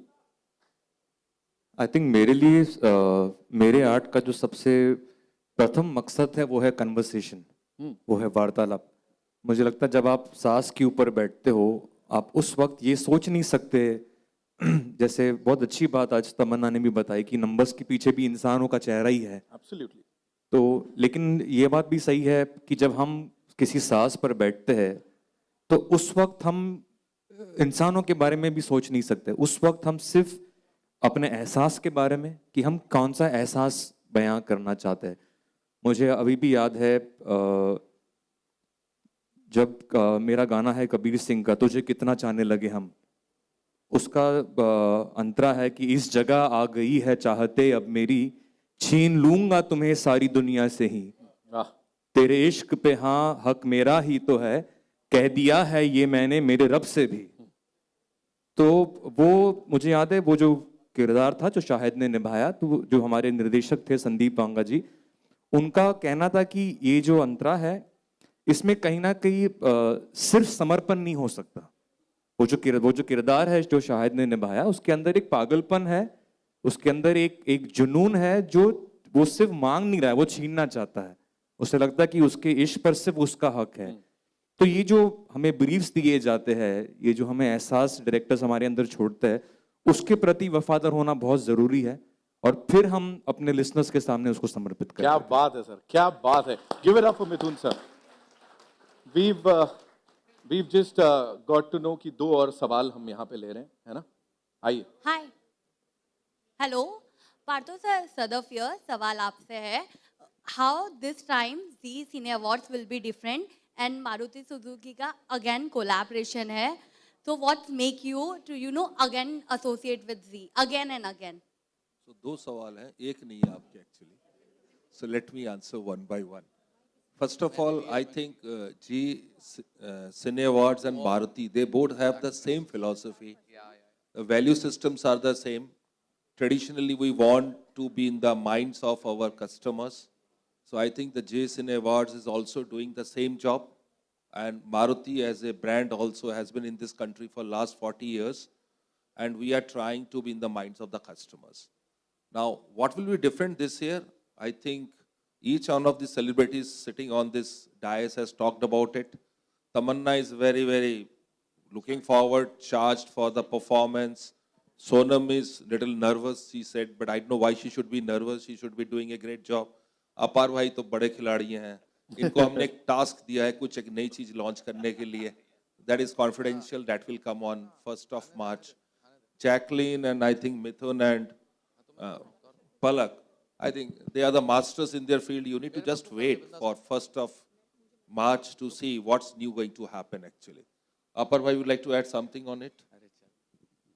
I think मेरे लिए मेरे आर्ट का जो सबसे प्रथम मकसद है वो है कन्वर्सेशन, वो है वार्तालाप। मुझे लगता है जब आप सांस के ऊपर बैठते हो, आप उस वक्त ये सोच नहीं सकते, जैसे बहुत अच्छी बात आज तमन्ना ने भी बताई कि नंबर्स के पीछे भी इंसानों का चेहरा ही है। Absolutely. तो लेकिन ये बात भी सही है कि जब हम किसी सांस पर बैठते हैं तो उस वक्त हम इंसानों के बारे में भी सोच नहीं सकते। उस वक्त हम सिर्फ अपने एहसास के बारे में कि हम कौन सा एहसास बयां करना चाहते हैं। मुझे अभी भी याद है जब मेरा गाना है कबीर सिंह का, तुझे कितना चाहने लगे हम, उसका अंतरा है कि इस जगह आ गई है चाहते अब मेरी, छीन लूंगा तुम्हें सारी दुनिया से ही, तेरे इश्क पे हाँ हक मेरा ही तो है, कह दिया है ये मैंने मेरे रब से भी। तो वो मुझे याद है, वो जो किरदार था जो शाहिद ने निभाया, तो जो हमारे निर्देशक थे संदीप बांगा जी, उनका कहना था कि ये जो अंतरा है इसमें कहीं ना कहीं सिर्फ समर्पण नहीं हो सकता। वो जो किरदार है जो शाहिद ने निभाया, उसके अंदर एक पागलपन है, उसके अंदर एक जुनून है जो वो सिर्फ मांग नहीं रहा है, वो छीनना चाहता है। उसे लगता है कि उसके इश्क पर सिर्फ उसका हक है। तो ये जो हमें ब्रीफ्स दिए जाते हैं, ये जो हमें एहसास डायरेक्टर्स हमारे अंदर छोड़ते हैं, उसके प्रति वफादार होना बहुत जरूरी है, और फिर हम अपने लिसनर्स के सामने उसको समर्पित करें। क्या बात है सर, क्या बात है। Give it up for Mithun sir. We've just got to know कि 2 और सवाल हम यहाँ पे ले रहे हैं, है ना? आइए। Hi, hello Partho sir, Sadaf here. सवाल आपसे है, how this time Zee cine awards will be different and Maruti Suzuki का अगेन कोलैबोरेशन है, so what make you to again associate with Z again and again? So 2 सवाल हैं, एक नहीं है आपके actually. So let me answer one by one. First of all, I think G Cine Awards and Maruti, they both have the same philosophy. The value systems are the same. Traditionally, we want to be in the minds of our customers. So I think the J Cine Awards is also doing the same job. And Maruti as a brand also has been in this country for last 40 years. And we are trying to be in the minds of the customers. Now, what will be different this year? I think each one of the celebrities sitting on this dais has talked about it. Tamanna is very, very looking forward, charged for the performance. Sonam is little nervous, she said, but I don't know why she should be nervous. She should be doing a great job. अपार भाई तो बड़े खिलाड़ी हैं, इनको हमने एक task दिया है कुछ एक नई चीज लॉन्च करने के लिए. That is confidential. That will come on 1st of March. Jacqueline and I think Mithun and Palak, I think they are the masters in their field. You need to just wait for 1st of March to see what's new going to happen actually. Apar bhai, would like to add something on it?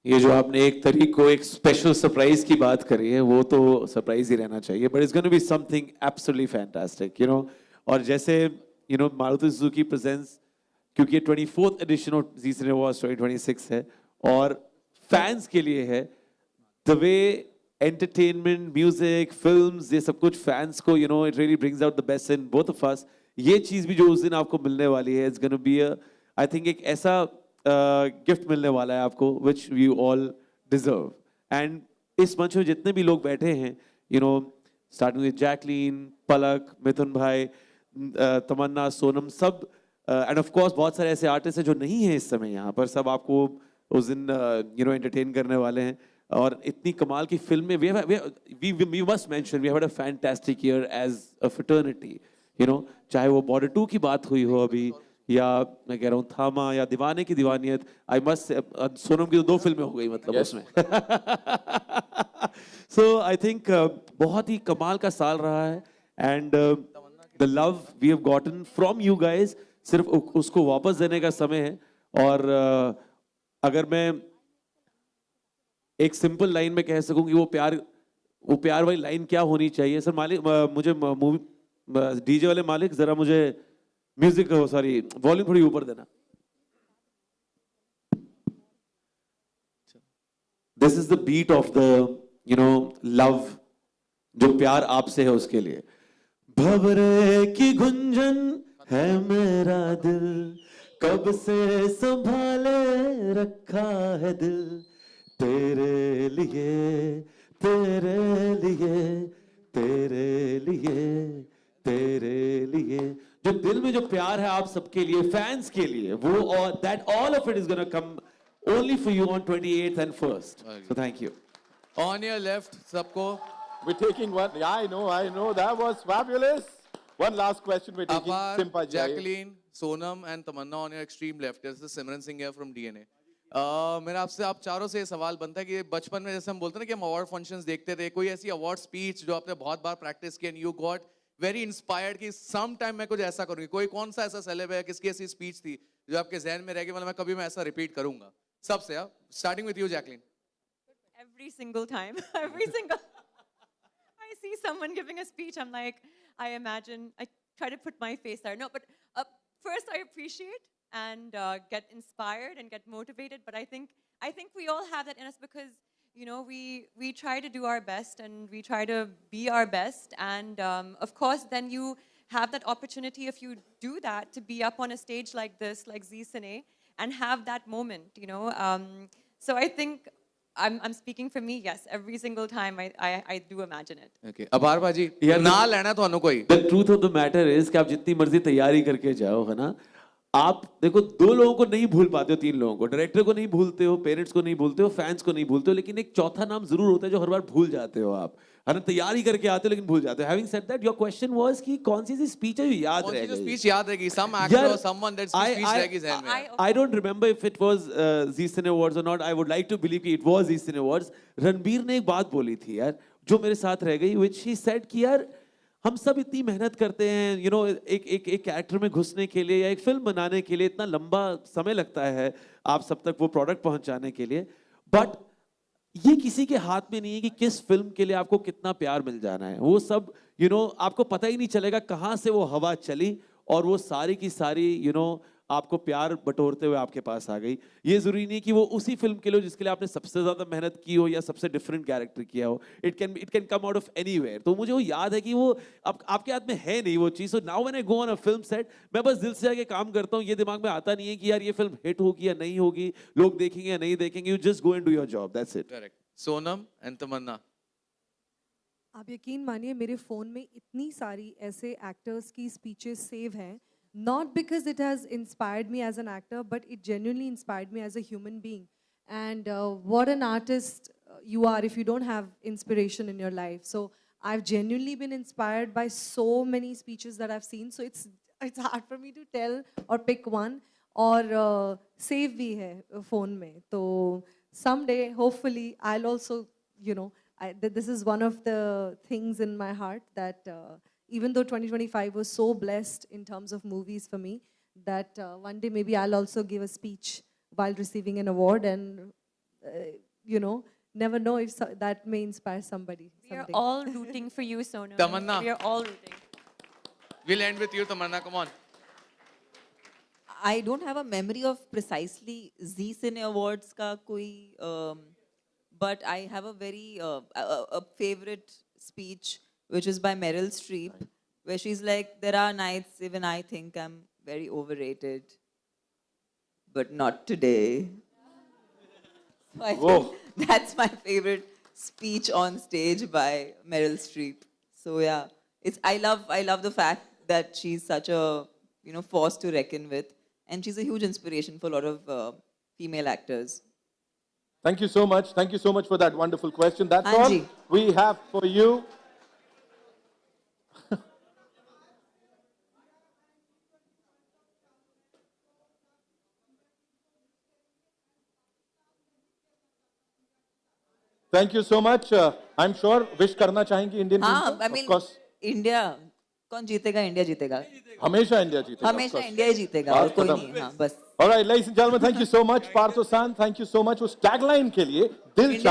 ये जो आपने एक तरीक को एक special surprise की बात करी है, वो तो सरप्राइज ही रहना चाहिए, but it's gonna be something absolutely fantastic, you know. और जैसे you know Maruti Suzuki presents, क्योंकि ये 24th edition of Zee cine awards 2026 है और फैंस के लिए है, the way entertainment, music, films, ये सब कुछ फैंस को you know it really brings out the best in both of us. ये चीज़ भी जो उस दिन आपको मिलने वाली है, it's gonna be I think एक ऐसा गिफ्ट मिलने वाला है आपको which you all deserve. And इस मंच में जितने भी लोग बैठे हैं, you know, starting with Jacqueline, Palak, मिथुन भाई, तमन्ना, सोनम, सब and of course बहुत सारे ऐसे आर्टिस्ट हैं जो नहीं हैं इस समय यहाँ पर, सब आपको उस दिन you know entertain करने वाले हैं. और इतनी कमाल की फिल्म में we must mention we have had a fantastic year as a fraternity, you know, चाहे वो Border 2 की बात हुई हो अभी, या मैं कह रहा हूँ थामा या दीवाने की दीवानियत. आई मस्ट सोनम की तो 2 फिल्में हो गई मतलब उसमें. सो आई थिंक बहुत ही कमाल का साल रहा है and the love we have gotten from you guys, सिर्फ उसको वापस देने का समय है. और अगर मैं एक सिंपल लाइन में कह सकूं कि वो प्यार वाली लाइन क्या होनी चाहिए सर. मालिक मुझे मूवी डीजे वाले मालिक जरा मुझे म्यूजिक सॉरी वॉल्यूम थोड़ी ऊपर देना. This is the beat of the you know love, जो प्यार आपसे है उसके लिए. भंवरे की गुंजन है मेरा दिल, कब से संभाले रखा है दिल, तेरे लिए तेरे लिए तेरे लिए तेरे लिए. जो दिल में जो प्यार है आप सबके लिए, फैंस के लिए, वो और that all of it is going to come only for you on 28th and 1st. So thank you. On your left, सबको. We're taking one. Yeah, I know. That was fabulous. One last question we're taking. Apar, Jacqueline, Sonam and Tamanna on your extreme left. This is Simran Singh here from DNA. मेरा आपसे आप चारों से ये सवाल बनता है कि बचपन में जैसे हम बोलते हैं ना कि हम अवार्ड फंक्शंस देखते थे, कोई ऐसी अवार्ड स्पीच जो आपने बहुत बार प्रैक्टिस की and you got very inspired कि सम टाइम मैं कुछ ऐसा करूंगी. कोई कौन सा ऐसा सेलेब है, किसकी ऐसी स्पीच थी जो आपके जहन में रह गई, मतलब मैं कभी मैं ऐसा रिपीट करूंगा? सबसे आप starting with you Jacqueline. Every single time, every single. I see someone giving a speech, I'm like, I imagine, I try to put my face there. No, but first I appreciate and get inspired and get motivated. But I think we all have that in us because, you know, we try to do our best and we try to be our best. And of course, then you have that opportunity, if you do that, to be up on a stage like this, like Zee Cine, and have that moment, you know. So I think I'm speaking for me, yes, every single time I do imagine it. Okay. अपार भाजी, ना लेना तो अनु कोई. The truth of the matter is कि आप जितनी मर्जी तैयारी करके जाओ, है ना, आप देखो 2 लोगों को नहीं भूल पाते हो, 3 लोगों को, डायरेक्टर को नहीं भूलते हो, पेरेंट्स को नहीं भूलते हो, फैंस को नहीं भूलते हो, लेकिन एक चौथा नाम जरूर होता है जो हर बार भूल जाते हो आप, है ना, तैयारी करके आते हो लेकिन भूल जाते हो. Having said that, your question was कि कौन सी स्पीच है जो याद रहेगी? कौन सी स्पीच याद रहेगी? Some actor or someone that speech रहेगी ज़हन में. I don't remember if it was Zee Cine Awards or not. I would like to believe कि it was Zee Cine Awards. Ranbir ने एक बात बोली थी यार, जो मेरे साथ रह गई, which he said कि यार हम सब इतनी मेहनत करते हैं, you know, एक कैरेक्टर में घुसने के लिए या एक फिल्म बनाने के लिए इतना लंबा समय लगता है आप सब तक वो प्रोडक्ट पहुंचाने के लिए, बट ये किसी के हाथ में नहीं है कि किस फिल्म के लिए आपको कितना प्यार मिल जाना है. वो सब, you know, आपको पता ही नहीं चलेगा कहाँ से वो हवा चली और वो सारी की सारी, you know, आपको प्यार बटोरते हुए आपके पास आ गई. ये जरूरी नहीं कि वो उसी फिल्म के लिए जिसके लिए आपने सबसे ज्यादा मेहनत की हो या सबसे डिफरेंट कैरेक्टर किया हो. It can come out of anywhere. तो मुझे वो याद है कि वो आपके हाथ में है नहीं वो चीज. So now when I go on a film set, मैं बस दिल से आके काम करता हूँ. ये दिमाग में आता नहीं है कि यार ये फिल्म हिट होगी या नहीं होगी, लोग देखेंगे या नहीं देखेंगे. You just go and do your job, that's it. Correct. Sonam and Tamannaah, आप यकीन मानिए मेरे फ़ोन में इतनी सारी ऐसे एक्टर्स की स्पीचेस सेव हैं, not because it has inspired me as an actor, but it genuinely inspired me as a human being. And what an artist you are if you don't have inspiration in your life. So I've genuinely been inspired by so many speeches that I've seen. So it's hard for me to tell or pick one. और save भी है phone में. तो someday, hopefully, I'll also, you know, this is one of the things in my heart that even though 2025 was so blessed in terms of movies for me, that one day maybe I'll also give a speech while receiving an award and, you know, never know if that may inspire somebody. We are all rooting for you, Sonam. Tamanna. We are all rooting. We'll end with you, Tamanna. Come on. I don't have a memory of precisely Zee Cine Awards ka koi, but I have a very a favorite speech which is by Meryl Streep, where she's like, there are nights even I think I'm very overrated, but not today. So I think that's my favorite speech on stage by Meryl Streep. So yeah, I love the fact that she's such a, you know, force to reckon with, and she's a huge inspiration for a lot of female actors. Thank you so much. Thank you so much for that wonderful question. That's all we have for you. Thank you so much. I'm sure wish करना चाहेंगे Indian team को. I mean, India. कौन जीतेगा? India जीतेगा. हमेशा India जीतेगा. हमेशा India ही जीतेगा. और कोई नहीं. हाँ, बस. All right, ladies and gentlemen, thank you so much. Partho-san, thank you so much. उस tagline के लिए दिल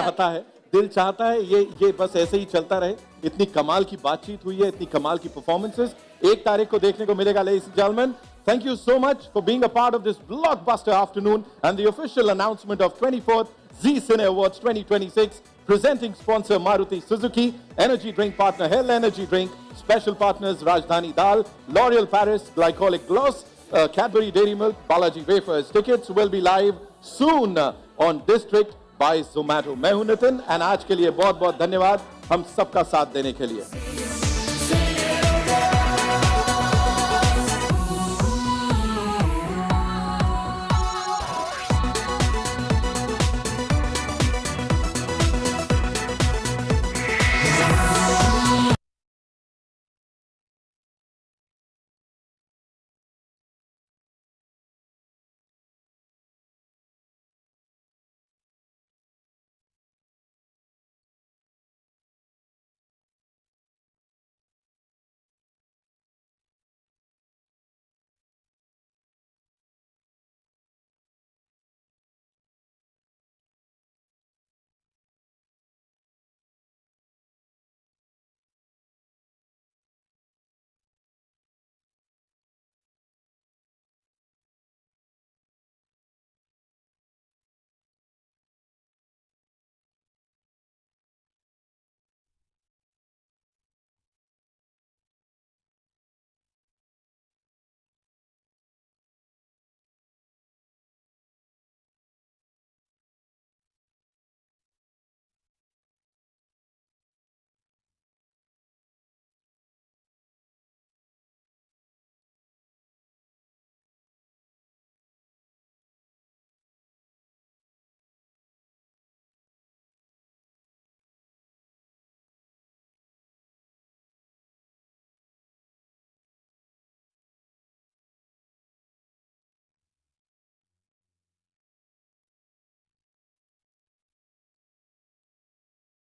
चाहता है ये बस ऐसे ही चलता रहे. इतनी कमाल की बातचीत हुई है, इतनी कमाल की performances. 1 तारीख को देखने को मिलेगा, ladies and gentlemen. Thank you so much for being a part of this blockbuster afternoon and the official announcement of 24th Zee Cine Awards 2026. Presenting sponsor Maruti Suzuki, energy drink partner Hell Energy Drink, special partners Rajdhani Dal, L'Oreal Paris Glycolic Gloss, Cadbury Dairy Milk, Balaji Wafers. Tickets will be live soon on District by Zomato. मैं हूं Nitin and आज के लिए बहुत-बहुत धन्यवाद हम सबका साथ देने के लिए.